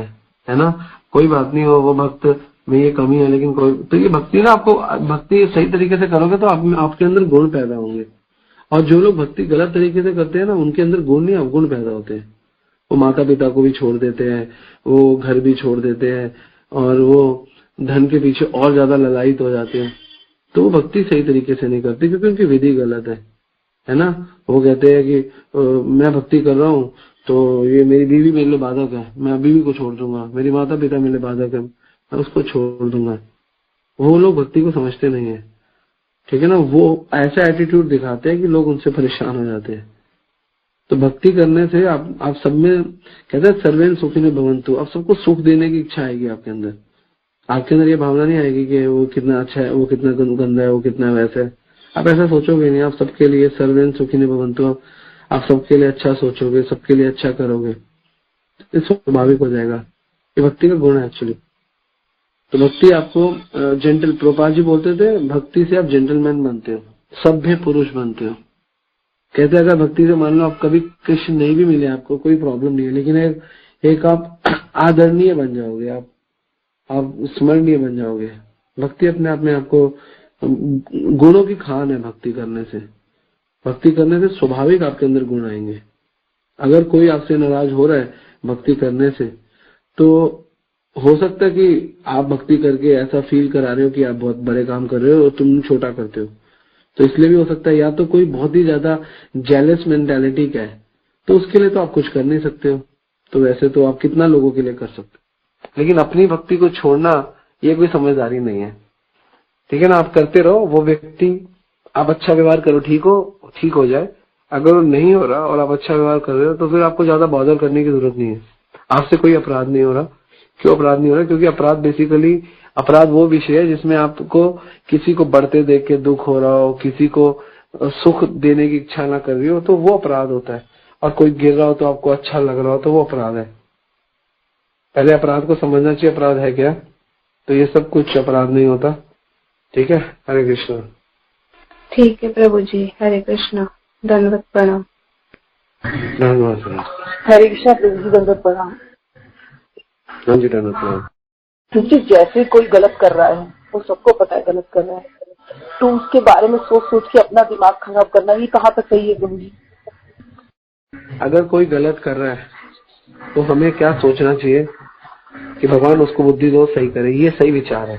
है ना। कोई बात नहीं, वो भक्त में ये कमी है, लेकिन कोई, तो ये भक्ति ना, आपको भक्ति सही तरीके से करोगे तो आपके अंदर गुण पैदा होंगे। और जो लोग भक्ति गलत तरीके से करते हैं ना, उनके अंदर गुण नहीं अवगुण पैदा होते हैं। वो माता पिता को भी छोड़ देते हैं, वो घर भी छोड़ देते हैं, और वो धन के पीछे और ज्यादा ललायित हो जाते हैं। तो वो भक्ति सही तरीके से नहीं करते, क्योंकि उनकी विधि गलत है ना। वो कहते हैं कि मैं भक्ति कर रहा हूँ तो ये मेरी बीवी मेरे लिए बाधक है, मैं बीवी को छोड़ दूंगा, मेरी माता पिता मेरे लिए बाधक है, मैं उसको छोड़ दूंगा। वो लोग भक्ति को समझते नहीं है, ठीक है ना। वो ऐसा एटीट्यूड दिखाते हैं कि लोग उनसे परेशान हो जाते हैं। तो भक्ति करने से आप सब में, कहते हैं सर्वेन सुखिनो भवन्तु, आप सबको सुख देने की इच्छा आएगी आपके अंदर। आपके अंदर ये भावना नहीं आएगी कि वो कितना अच्छा है, वो कितना गंदा है, वो कितना वैसा है। आप ऐसा सोचोगे नहीं। आप सबके लिए सर्वेन सुखिनो भवन्तु, आप सबके लिए अच्छा सोचोगे, सबके लिए अच्छा करोगे, ये स्वाभाविक हो जाएगा। ये भक्ति का गुण है एक्चुअली। तो भक्ति आपको जेंटल, प्रोपा जी बोलते थे, भक्ति से आप जेंटलमैन बनते हो, सभ्य पुरुष बनते हो। कहते अगर भक्ति से मान लो आप कभी कृष्ण नहीं भी मिले, आपको कोई प्रॉब्लम नहीं है, लेकिन एक आप आदरणीय बन जाओगे, आप स्मरणीय बन जाओगे। भक्ति अपने आप में आपको गुणों की खान है। भक्ति करने से स्वाभाविक आपके अंदर गुण आएंगे। अगर कोई आपसे नाराज हो रहा है भक्ति करने से, तो हो सकता है कि आप भक्ति करके ऐसा फील करा रहे हो कि आप बहुत बड़े काम कर रहे हो और तुम छोटा करते हो। तो इसलिए भी हो सकता है, या तो कोई बहुत ही ज्यादा जेलस मेंटालिटी का है, तो उसके लिए तो आप कुछ कर नहीं सकते हो। तो वैसे तो आप कितना लोगों के लिए कर सकते हो, लेकिन अपनी भक्ति को छोड़ना ये कोई समझदारी नहीं है, ठीक है ना। आप करते रहो, वो व्यक्ति, आप अच्छा व्यवहार करो, ठीक हो जाए। अगर वो नहीं हो रहा और आप अच्छा व्यवहार कर रहे हो तो फिर आपको ज्यादा बॉदर करने की जरूरत नहीं है। आपसे कोई अपराध नहीं हो रहा। क्यों अपराध नहीं हो रहा? क्योंकि अपराध वो विषय है जिसमें आपको किसी को बढ़ते देख के दुख हो रहा हो, किसी को सुख देने की इच्छा ना कर रही हो, तो वो अपराध होता है। और कोई गिर रहा हो तो आपको अच्छा लग रहा हो, तो वो अपराध है। पहले अपराध को समझना चाहिए, अपराध है क्या। तो ये सब कुछ अपराध नहीं होता, ठीक है। हरे कृष्ण। ठीक है प्रभु जी, हरे कृष्ण, धन्यवाद, प्रणाम। धन्यवाद। हरे कृष्ण प्रभु जी, धन्यवाद, प्रणाम। हाँ जी, धन्यवाद। क्योंकि जैसे कोई गलत कर रहा है, वो सबको पता है गलत कर रहा है, तो उसके बारे में सोच के अपना दिमाग खराब करना, ये कहाँ तक सही है गुरु जी? अगर कोई गलत कर रहा है तो हमें क्या सोचना चाहिए कि भगवान उसको बुद्धि दो, सही करे। ये सही विचार है।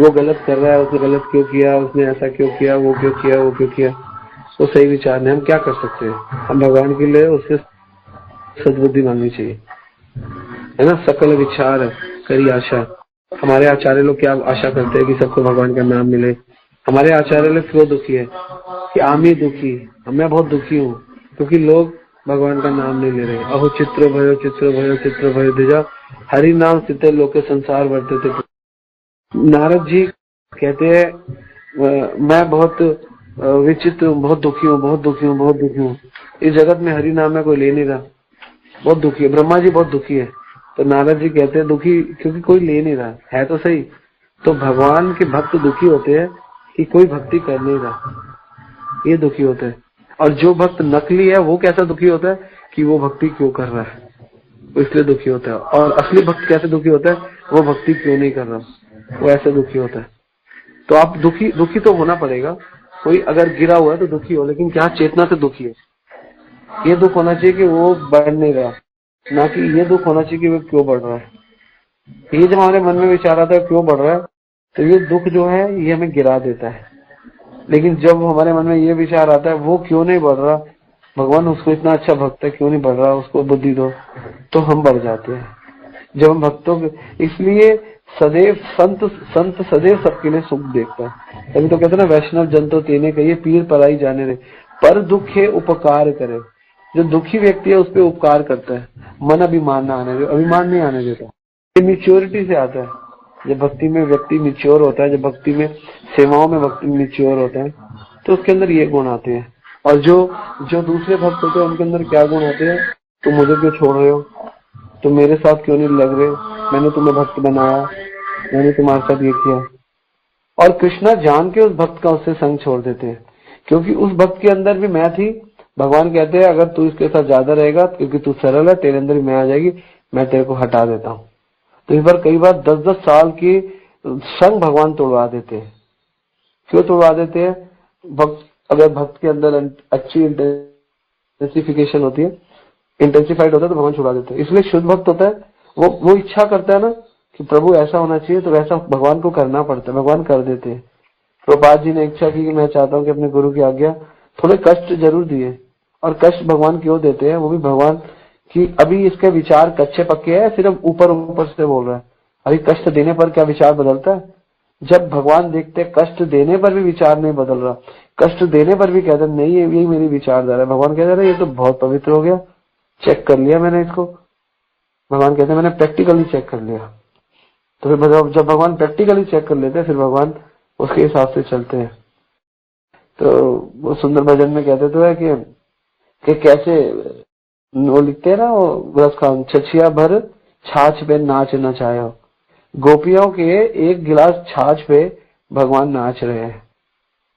वो गलत कर रहा है, उसने गलत क्यों किया, उसने ऐसा क्यों किया, वो क्यों किया, वो सही विचार है। हम क्या कर सकते हैं? हम भगवान के लिए उससे सद्बुद्धि मांगनी चाहिए। है ना, सकल विचार करी आशा। हमारे आचार्य लोग क्या आशा करते हैं कि सबको भगवान का नाम मिले। हमारे आचार्य लोग क्यों दुखी है कि आमी दुखी, मैं बहुत दुखी हूँ क्योंकि लोग भगवान का नाम नहीं ले रहे। अहो चित्र भयो चित्र भयो चित्र भयो दिजा, हरि नाम सिते लोके संसार वर्ते थे। नारद जी कहते हैं मैं बहुत विचित्र हूँ, बहुत दुखी हूँ, बहुत दुखी हूँ, बहुत दुखी हूँ। इस जगत में हरि नाम में कोई ले नहीं रहा, बहुत दुखी है। ब्रह्मा जी बहुत दुखी है, तो नारद जी कहते हैं दुखी क्योंकि कोई ले नहीं रहा है। तो सही, तो भगवान के भक्त दुखी होते हैं कि कोई भक्ति कर नहीं रहा, ये दुखी होते हैं। और जो भक्त नकली है वो कैसा दुखी होता है कि वो भक्ति क्यों कर रहा है, इसलिए दुखी होता है। और असली भक्त कैसे दुखी होता है, वो भक्ति क्यों नहीं कर रहा, वो ऐसे दुखी होता है। तो आप दुखी तो होना पड़ेगा। कोई अगर गिरा हुआ है तो दुखी हो, लेकिन क्या चेतना से दुखी है। ये दुख होना चाहिए कि वो बढ़ नहीं रहा, ना कि ये दुख होना चाहिए कि वो क्यों बढ़ रहा है। ये जब हमारे मन में विचार आता है क्यों बढ़ रहा है, तो ये दुख जो है ये हमें गिरा देता है। लेकिन जब हमारे मन में ये विचार आता है वो क्यों नहीं बढ़ रहा, भगवान उसको इतना अच्छा भक्त है क्यों नहीं बढ़ रहा, उसको बुद्धि दो, तो हम बढ़ जाते हैं। जब हम भक्तों के, इसलिए सदैव संत सदैव सबके लिए सुख देखता है। तभी तो कहते हैं ना, वैष्णव जन तो तेने कहिए पीर पराई जाने रे, पर दुखे उपकार करे। जो दुखी व्यक्ति है उस पर उपकार करता है, मन अभिमान ना आने दे, अभिमान नहीं आने देता। ये मेच्योरिटी से आता है। जब भक्ति में व्यक्ति मिच्योर होता है, जब भक्ति में सेवाओं में व्यक्ति मिच्योर होता है, तो उसके अंदर ये गुण आते हैं। और जो दूसरे भक्त होते हैं उनके अंदर क्या गुण आते हैं, तुम मुझे क्यों छोड़ रहे हो, तुम मेरे साथ क्यों नहीं लग रहे, मैंने तुम्हें भक्त बनाया, मैंने तुम्हारे साथ ये किया। और कृष्णा जान के उस भक्त का उससे संग छोड़ देते हैं, क्योंकि उस भक्त के अंदर भी मैं थी। भगवान कहते हैं अगर तू इसके साथ ज्यादा रहेगा, क्योंकि तू सरल है, तेरे अंदर भी मैं आ जाएगी, मैं तेरे को हटा देता हूँ। तो इस बार कई बार 10-10 साल की संग भगवान तोड़वा देते हैं। क्यों तोड़वा देते हैं? अगर भक्त के अंदर अच्छी इंटेंसिफिकेशन होती है, इंटेंसिफाइड होता है, तो भगवान छुड़ा देते हैं। इसलिए शुद्ध भक्त होता है, वो इच्छा करता है ना कि प्रभु ऐसा होना चाहिए, तो वैसा भगवान को करना पड़ता है, भगवान कर देते हैं। प्रभुपाद जी ने इच्छा की कि मैं चाहता हूँ कि अपने गुरु की आज्ञा, थोड़े कष्ट जरूर दिए। और कष्ट भगवान क्यों देते हैं, वो भी भगवान की अभी इसके विचार कच्चे पक्के है, सिर्फ ऊपर से बोल रहा है। अभी कष्ट देने पर क्या विचार बदलता है? जब भगवान देखते कष्ट देने पर भी विचार नहीं बदल रहा, कष्ट देने पर भी कहते नहीं यही मेरी विचारधारा है, भगवान कहते हैं ये तो बहुत पवित्र हो गया, चेक कर लिया मैंने इसको। भगवान कहते हैं मैंने प्रैक्टिकली चेक कर लिया। तो फिर जब भगवान प्रैक्टिकली चेक कर लेते हैं, फिर भगवान उसके हिसाब से चलते हैं। तो वो सुंदर भजन में कहते तो है कि कैसे वो लिखते हैं ना, वो रस खान छछिया भर छाछ पे नाच नचाया। गोपियों के एक गिलास छाछ पे भगवान नाच रहे हैं।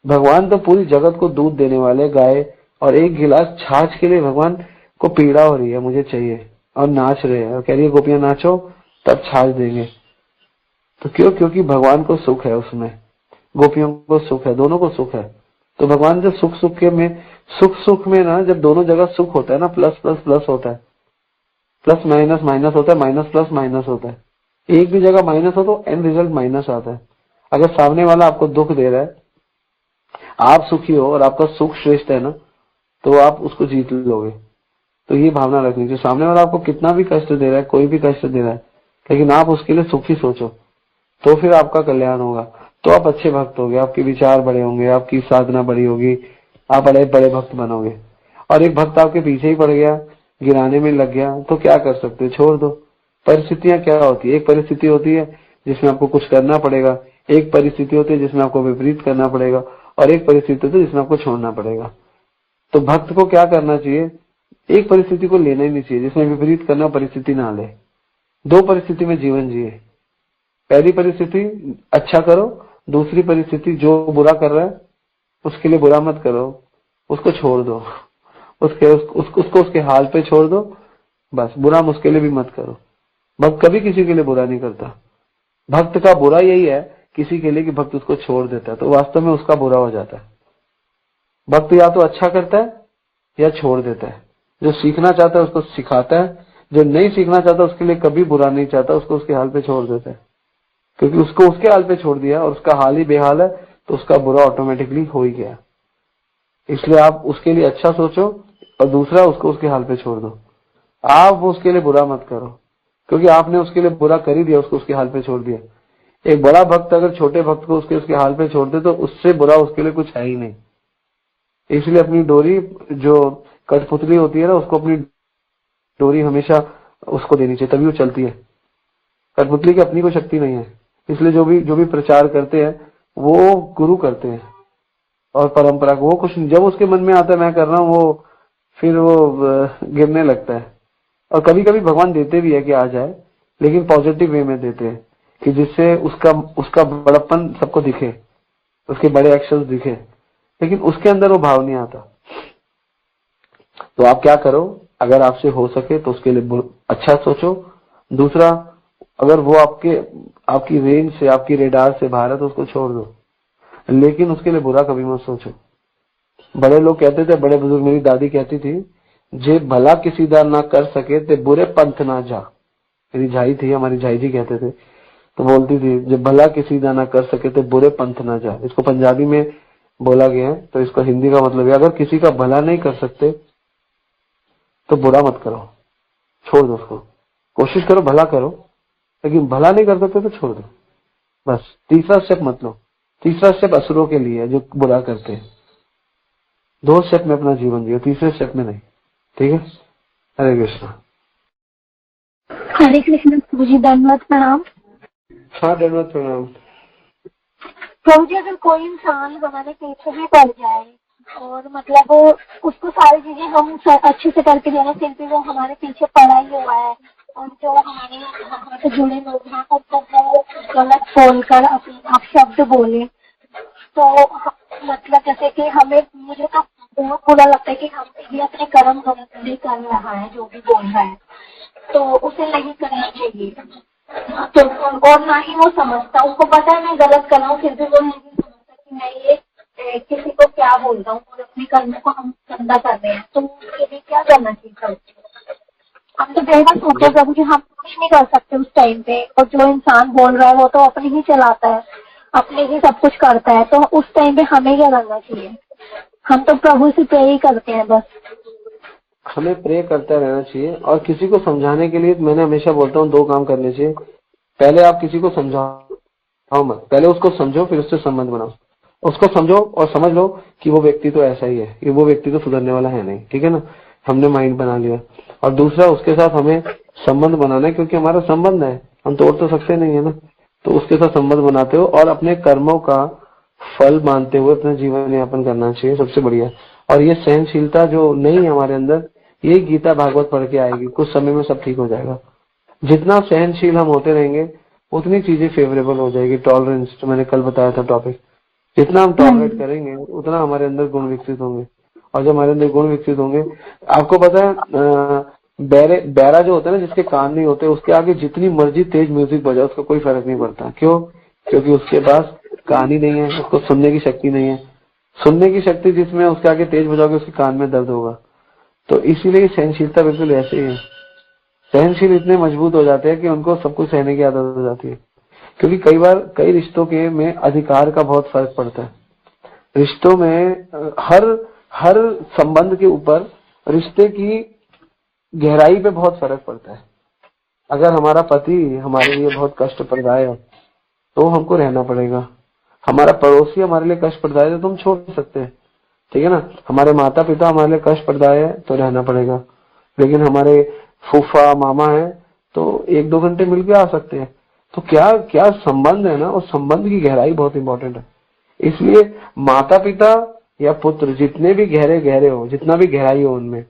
भगवान तो पूरी जगत को दूध देने वाले गाय, और एक गिलास छाछ के लिए भगवान को पीड़ा हो रही है, मुझे चाहिए, और नाच रहे हैं और कह रही है गोपियां नाचो तब छाछ देंगे। तो क्यों? क्योंकि भगवान को सुख है उसमें, गोपियों को सुख है, दोनों को सुख है। तो भगवान जब सुख में ना, जब दोनों जगह सुख होता है ना, प्लस प्लस प्लस होता है, प्लस माइनस माइनस होता है, माइनस प्लस माइनस होता है। एक भी जगह माइनस हो तो एंड रिजल्ट माइनस आता है। अगर सामने वाला आपको दुख दे रहा है, आप सुखी हो और आपका सुख श्रेष्ठ है ना, तो आप उसको जीत लोगे। तो ये भावना रखनी चाहिए। सामने वाला आपको कितना भी कष्ट दे रहा है, कोई भी कष्ट दे रहा है, लेकिन आप उसके लिए सुखी सोचो, तो फिर आपका कल्याण होगा। तो आप अच्छे भक्त होगे, आपके विचार बड़े होंगे, आपकी साधना बड़ी होगी, आप बड़े भक्त बनोगे। और एक भक्त आपके पीछे ही पड़ गया, गिराने में लग गया, तो क्या कर सकते, छोड़ दो। परिस्थितियां क्या होती है? एक परिस्थिति होती है जिसमें आपको कुछ करना पड़ेगा, एक परिस्थिति होती है जिसमें आपको विपरीत करना पड़ेगा, और एक परिस्थिति होती है जिसमें आपको छोड़ना पड़ेगा। तो भक्त को क्या करना चाहिए? एक परिस्थिति को लेना ही नहीं चाहिए जिसमें विपरीत करना परिस्थिति ना ले। दो परिस्थिति में जीवन जिए। पहली परिस्थिति अच्छा करो, दूसरी परिस्थिति जो बुरा कर रहा है उसके लिए बुरा मत करो, उसको छोड़ दो, उसको उसके हाल पे छोड़ दो, बस। बुरा उसके लिए भी मत करो। भक्त कभी किसी के लिए बुरा नहीं करता। भक्त का बुरा यही है किसी के लिए कि भक्त उसको छोड़ देता है, तो वास्तव में उसका बुरा हो जाता है। भक्त या तो अच्छा करता है या छोड़ देता है। जो सीखना चाहता है उसको सिखाता है, जो नहीं सीखना चाहता उसके लिए कभी बुरा नहीं चाहता, उसको उसके हाल पे छोड़ देता है। क्योंकि उसको उसके हाल पे छोड़ दिया और उसका हाल ही बेहाल है, तो उसका बुरा ऑटोमेटिकली हो ही गया। इसलिए आप उसके लिए अच्छा सोचो, और दूसरा उसको उसके हाल पे छोड़ दो। आप उसके लिए बुरा मत करो। क्योंकि आपने उसके लिए बुरा कर ही दिया, उसको उसके हाल पे छोड़ दिया। एक बड़ा भक्त अगर छोटे भक्त को उसके हाल पे छोड़ दे तो उससे बुरा उसके लिए कुछ है ही नहीं। इसलिए अपनी डोरी, जो कठपुतली होती है ना, उसको अपनी डोरी हमेशा उसको देनी चाहिए, तभी वो चलती है। कठपुतली की अपनी कोई शक्ति नहीं है। इसलिए जो भी प्रचार करते हैं वो गुरु करते हैं और परंपरा को, वो कुछ जब उसके मन में आता है मैं कर रहा हूँ, वो फिर वो गिरने लगता है। और कभी कभी भगवान देते भी है कि आ जाए, लेकिन पॉजिटिव वे में देते हैं कि जिससे उसका बड़प्पन सबको दिखे, उसके बड़े एक्शंस दिखे, लेकिन उसके अंदर वो भाव नहीं आता। तो आप क्या करो, अगर आपसे हो सके तो उसके लिए अच्छा सोचो। दूसरा, अगर वो आपकी रेंज से, आपकी रेडार से बाहर है तो उसको छोड़ दो, लेकिन उसके लिए बुरा कभी मत सोचो। बड़े लोग कहते थे, बड़े बुजुर्ग, मेरी दादी कहती थी, जे भला किसी दा ना कर सके ते बुरे पंथ ना जा। मेरी झाई थी, हमारी झाई जी कहते थे, तो बोलती थी जब भला किसी दा ना कर सके तो बुरे पंथ ना जा। इसको पंजाबी में बोला गया है, तो इसका हिंदी का मतलब है, अगर किसी का भला नहीं कर सकते तो बुरा मत करो, छोड़ दो उसको। कोशिश करो भला करो, लेकिन भला नहीं कर सकते तो छोड़ दो, बस। तीसरा स्टेप मत लो। तीसरा स्टेप असुरों के लिए है जो बुरा करते हैं। 2 स्टेप में अपना जीवन जियो, तीसरे स्टेप में नहीं। ठीक है। हरे कृष्णा। हरे कृष्ण प्रभु जी, धन्यवाद, प्रणाम। हाँ, धन्यवाद, प्रणाम। प्रभु जी, अगर कोई इंसान हमारे पीछे भी पड़ जाए और मतलब उसको सारी चीजें हम अच्छे से करके देना, फिर भी वो हमारे पीछे पड़ा ही हुआ है, और जो हमसे जुड़े लोग हैं उनको वो गलत बोलकर आप शब्द बोले, तो मतलब जैसे कि मुझे तो बहुत बुरा लगता है कि हम ये अपने कर्म गलत नहीं कर रहा है, जो भी बोल रहा है तो उसे नहीं करना चाहिए। तो और ना ही वो समझता, उसको पता है मैं गलत कर रहा हूँ, फिर भी वो नहीं समझता कि मैं ये किसी को क्या बोल रहा हूँ, और अपने कर्मों को हम गंदा कर रहे हैं। तो उसके लिए क्या करना चाहिए? हम तो बेहद सोचे प्रभु जी, हम कुछ नहीं कर सकते उस टाइम पे, और जो इंसान बोल रहा है वो तो अपने ही चलाता है, अपने ही सब कुछ करता है, तो उस टाइम पे हमें क्या करना चाहिए? हम तो प्रभु से प्रे ही करते हैं बस। हमें प्रे करता रहना चाहिए, और किसी को समझाने के लिए मैंने हमेशा बोलता हूँ 2 काम करने चाहिए। पहले आप किसी को समझाओ मत, पहले उसको समझो, फिर उससे संबंध बनाओ। उसको समझो और समझ लो कि वो व्यक्ति तो ऐसा ही है, कि वो व्यक्ति तो सुधरने वाला है नहीं। ठीक है ना, हमने माइंड बना लिया। और दूसरा, उसके साथ हमें संबंध बनाना है, क्योंकि हमारा संबंध है, हम तोड़ तो सकते नहीं है ना। तो उसके साथ संबंध बनाते हो और अपने कर्मों का फल मानते हुए अपना जीवन यापन करना चाहिए, सबसे बढ़िया। और ये सहनशीलता जो नहीं है हमारे अंदर, ये गीता भागवत पढ़ के आएगी, कुछ समय में सब ठीक हो जाएगा। जितना सहनशील हम होते रहेंगे उतनी चीजें फेवरेबल हो जाएगी। टॉलरेंस, जो मैंने कल बताया था टॉपिक, जितना हम टॉलरेट करेंगे उतना हमारे अंदर गुण विकसित होंगे, और जब हमारे अंदर गुण विकसित होंगे, आपको पता है बैरा जो होता है ना, जिसके कान नहीं होते, उसके आगे जितनी मर्जी तेज म्यूजिक बजाओ उसको कोई फर्क नहीं पड़ता। क्यों? क्योंकि उसके पास कान ही नहीं है, उसको सुनने की शक्ति नहीं है। सुनने की शक्ति जिसमें, उसके आगे तेज बजाओगे उसके कान में दर्द होगा। तो इसीलिए सहनशीलता बिल्कुल ऐसे ही है। सहनशील इतने मजबूत हो जाते हैं कि उनको सब कुछ सहने की आदत हो जाती है। क्योंकि कई बार कई रिश्तों के में अधिकार का बहुत फर्क पड़ता है। रिश्तों में हर संबंध के ऊपर रिश्ते की गहराई पे बहुत फर्क पड़ता है। अगर हमारा पति हमारे लिए बहुत कष्टप्रदाय है तो हमको रहना पड़ेगा। हमारा पड़ोसी हमारे लिए कष्टप्रदाय है तो हम छोड़ सकते हैं, ठीक है ना। हमारे माता पिता हमारे लिए कष्टप्रदाय है तो रहना पड़ेगा। लेकिन हमारे फूफा मामा है तो 1-2 घंटे मिलके आ सकते हैं। तो क्या क्या संबंध है ना, उस संबंध की गहराई बहुत इंपॉर्टेंट है। इसलिए माता पिता या पुत्र जितने भी गहरे हो, जितना भी गहराई हो, उनमें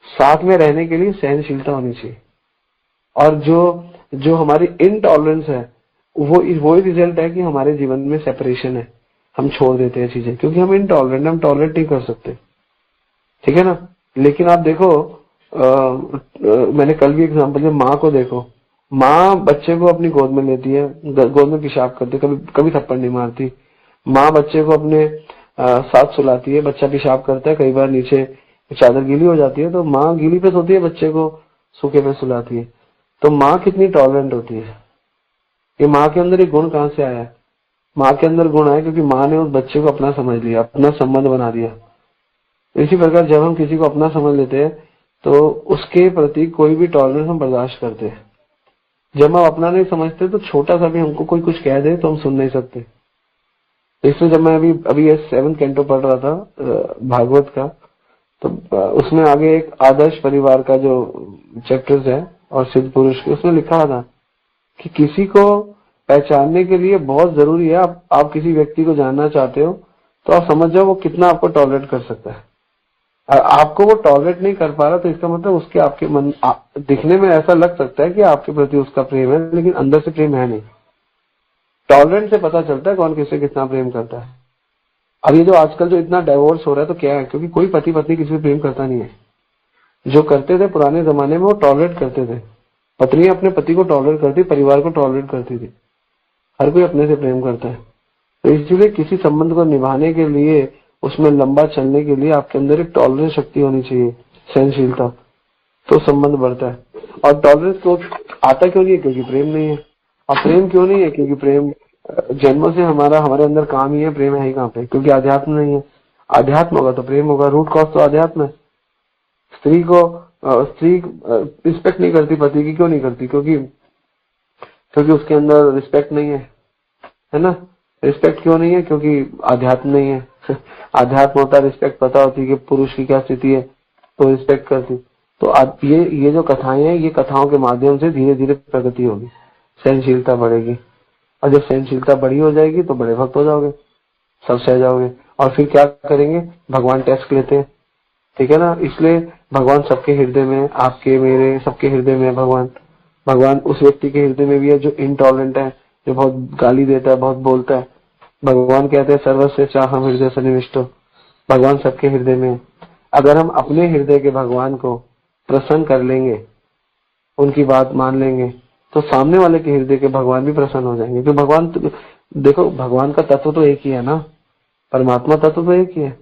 साथ में रहने के लिए सहनशीलता होनी चाहिए। और जो हमारी इनटॉलरेंस है वो रिजल्ट है कि हमारे जीवन में सेपरेशन है। हम छोड़ देते हैं चीजें क्योंकि हम इनटॉलरेंट, हम टॉलरेट नहीं कर सकते, ठीक है ना। लेकिन आप देखो, मैंने कल भी एग्जांपल दिया, माँ को देखो, माँ बच्चे को अपनी गोद में लेती है, गोद में पेशाब करती है, कभी थप्पड़ नहीं मारती। माँ बच्चे को अपने साथ सुलाती है, बच्चा पेशाब करता है, कई बार नीचे चादर गीली हो जाती है तो माँ गीली पे सोती है, बच्चे को सूखे पे सुलाती है। तो माँ कितनी टॉलरेंट होती है। ये माँ के अंदर एक गुण कहाँ से आया है? माँ के अंदर गुण आया क्योंकि माँ ने उस बच्चे को अपना समझ लिया, अपना संबंध बना दिया। इसी प्रकार जब हम किसी को अपना समझ लेते हैं तो उसके प्रति कोई भी टॉलरेंस हम बर्दाश्त करते हैं। जब हम अपना नहीं समझते तो छोटा सा भी हमको कोई कुछ कह दे तो हम सुन नहीं सकते। इसलिए जब मैं अभी ये 7th कैंटो पढ़ रहा था भागवत का, तो उसमें आगे एक आदर्श परिवार का जो चैप्टर्स है और सिद्ध पुरुष के, उसमें लिखा था कि किसी को पहचानने के लिए बहुत जरूरी है, आप किसी व्यक्ति को जानना चाहते हो तो आप समझ जाओ वो कितना आपको टॉलरेट कर सकता है। आपको वो टॉलरेट नहीं कर पा रहा तो इसका मतलब उसके आपके मन दिखने में ऐसा लग सकता है कि आपके प्रति उसका प्रेम है, लेकिन अंदर से प्रेम है नहीं। टॉलरेंस से पता चलता है कौन किससे कितना प्रेम करता है। अब ये जो आजकल जो इतना डाइवोर्स हो रहा है तो क्या है, क्योंकि कोई पति पत्नी किसी से प्रेम करता नहीं है। जो करते थे पुराने जमाने में वो टॉलरेट करते थे, पत्नी अपने पति को टॉलरेट करती, परिवार को टॉलरेट करती थी। हर कोई अपने से प्रेम करता है, तो इसलिए किसी संबंध को निभाने के लिए, उसमें लंबा चलने के लिए आपके अंदर एक टॉलरेंस शक्ति होनी चाहिए, सहनशीलता, तो संबंध बढ़ता है। और टॉलरेंस को आता क्यों नहीं है? क्योंकि प्रेम नहीं है। और प्रेम क्यों नहीं है? क्योंकि प्रेम जन्म से हमारे अंदर काम ही है, प्रेम है ही कहाँ पे? क्योंकि अध्यात्म नहीं है। अध्यात्म होगा तो प्रेम होगा। रूट कॉज तो अध्यात्म है। स्त्री रिस्पेक्ट नहीं करती पति की, क्यों नहीं करती? क्योंकि उसके अंदर रिस्पेक्ट नहीं है ना। रिस्पेक्ट क्यों नहीं है? क्योंकि अध्यात्म नहीं है। अध्यात्म होता, रिस्पेक्ट पता होती कि पुरुष की क्या स्थिति है तो रिस्पेक्ट करती। तो अब ये जो कथाएं हैं, ये कथाओं के माध्यम से धीरे धीरे प्रगति होगी, सहनशीलता बढ़ेगी। और जब सहनशीलता बड़ी हो जाएगी तो बड़े भक्त हो जाओगे, सब सह जाओगे। और फिर क्या करेंगे? भगवान टेस्ट लेते हैं, ठीक है ना। इसलिए भगवान सबके हृदय में, आपके मेरे सबके हृदय में है भगवान उस व्यक्ति के हृदय में भी है जो इनटॉलरेंट है, जो बहुत गाली देता है, बहुत बोलता है। भगवान कहते हैं सर्वस्य चाहम हृदय सन्निविष्टो, भगवान सबके हृदय में है। अगर हम अपने हृदय के भगवान को प्रसन्न कर लेंगे, उनकी बात मान लेंगे, तो सामने वाले के हृदय के भगवान भी प्रसन्न हो जाएंगे। तो भगवान, देखो भगवान का तत्व तो एक ही है ना, परमात्मा तत्व तो एक ही है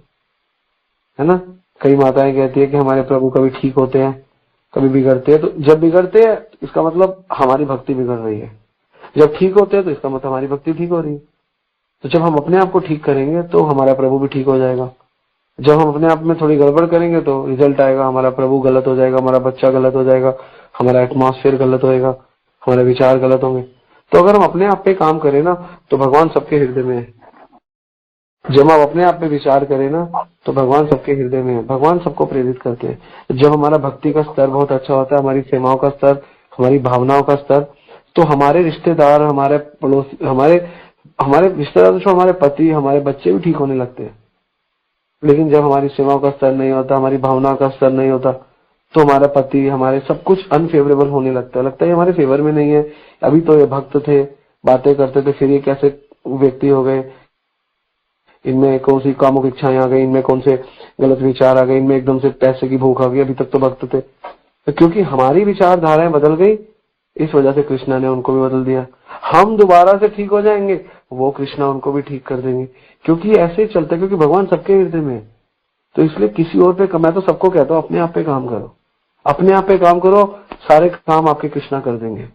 ना। कई माताएं कहती है कि हमारे प्रभु कभी ठीक होते हैं, कभी बिगड़ते हैं। तो जब बिगड़ते हैं इसका मतलब हमारी भक्ति बिगड़ रही है, जब ठीक होते हैं तो इसका मतलब हमारी भक्ति ठीक हो रही है। तो जब हम अपने आप को ठीक करेंगे तो हमारा प्रभु भी ठीक हो जाएगा। जब हम अपने आप में थोड़ी गड़बड़ करेंगे तो रिजल्ट आएगा, हमारा प्रभु गलत हो जाएगा, हमारा बच्चा गलत हो जाएगा, हमारा एटमॉस्फेयर गलत होएगा, हमारे विचार गलत होंगे। तो अगर हम अपने आप पे काम करें ना तो भगवान सबके हृदय में है। जब हम अपने आप पे विचार करें ना तो भगवान सबके हृदय में है। भगवान सबको प्रेरित करते हैं। जब हमारा भक्ति का स्तर बहुत अच्छा होता है, हमारी सेवाओं का स्तर, हमारी भावनाओं का स्तर, तो हमारे रिश्तेदार, हमारे पड़ोसी, हमारे रिश्तेदार, तो हमारे पति, हमारे बच्चे भी ठीक होने लगते हैं। लेकिन जब हमारी सेवाओं का स्तर नहीं होता, हमारी भावना का स्तर नहीं होता, तो हमारा पति, हमारे सब कुछ अनफेवरेबल होने लगता है हमारे फेवर में नहीं है। अभी तो ये भक्त थे, बातें करते थे, फिर ये कैसे व्यक्ति हो गए, इनमें कौन सी कामुक इच्छाएं आ गई, इनमें कौन से गलत विचार आ गए, इनमें एकदम से पैसे की भूख आ गई। अभी तक तो भक्त थे, तो क्योंकि हमारी विचारधाराएं बदल गई, इस वजह से कृष्णा ने उनको भी बदल दिया। हम दोबारा से ठीक हो जाएंगे, वो कृष्णा उनको भी ठीक कर देंगे, क्योंकि ऐसे ही चलता है। क्योंकि भगवान सबके हृदय में है। तो इसलिए किसी और पे, मैं तो सबको कहता हूँ अपने आप पे काम करो, अपने आप पे काम करो, सारे काम आपके कृष्णा कर देंगे।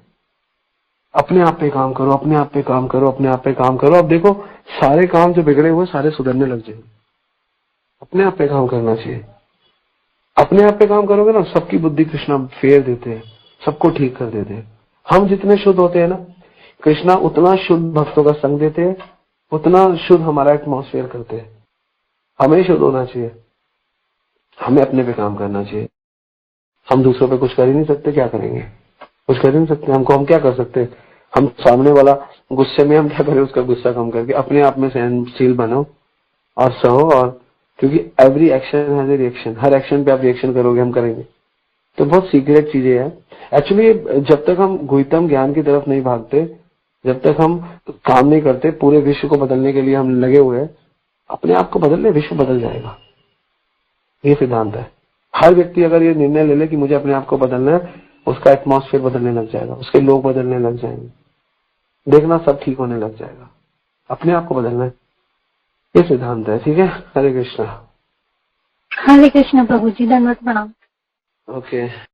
अपने आप पे काम करो, अपने आप पे काम करो, अपने आप पे काम करो। अब देखो सारे काम जो बिगड़े हुए सारे सुधरने लग जाएंगे। अपने आप पे काम करना चाहिए। अपने आप पे काम करोगे ना, सबकी बुद्धि कृष्णा फेर देते हैं, सबको ठीक कर देते हैं। हम जितने शुद्ध होते हैं ना, कृष्णा उतना शुद्ध भक्तों का संग देते हैं, उतना शुद्ध हमारा एटमॉस्फेयर करते हैं। हमें शुद्ध होना चाहिए, हमें अपने पे काम करना चाहिए। हम दूसरों पे कुछ कर ही नहीं सकते, क्या करेंगे? कुछ कर ही नहीं सकते। हम क्या कर सकते? हम सामने वाला गुस्से में, हम क्या करें? उसका गुस्सा कम करके अपने आप में सहनशील बनो और सहो। और क्योंकि every action has a reaction, her action पे आप रिएक्शन करोगे, हम करेंगे। तो बहुत सीक्रेट चीजें हैं एक्चुअली। जब तक हम गुह्यतम ज्ञान की तरफ नहीं भागते, जब तक हम काम नहीं करते, पूरे विश्व को बदलने के लिए हम लगे हुए हैं, अपने आप को बदल ले, विश्व बदल जाएगा। ये सिद्धांत है। हर व्यक्ति अगर ये निर्णय ले ले कि मुझे अपने आप को बदलना है, उसका एटमॉस्फेयर बदलने लग जाएगा, उसके लोग बदलने लग जाएंगे, देखना सब ठीक होने लग जाएगा। अपने आप को बदलना है, ये सिद्धांत है। ठीक है, हरे कृष्णा। हरे कृष्ण प्रभु जी, धन्यवाद प्रणाम। ओके।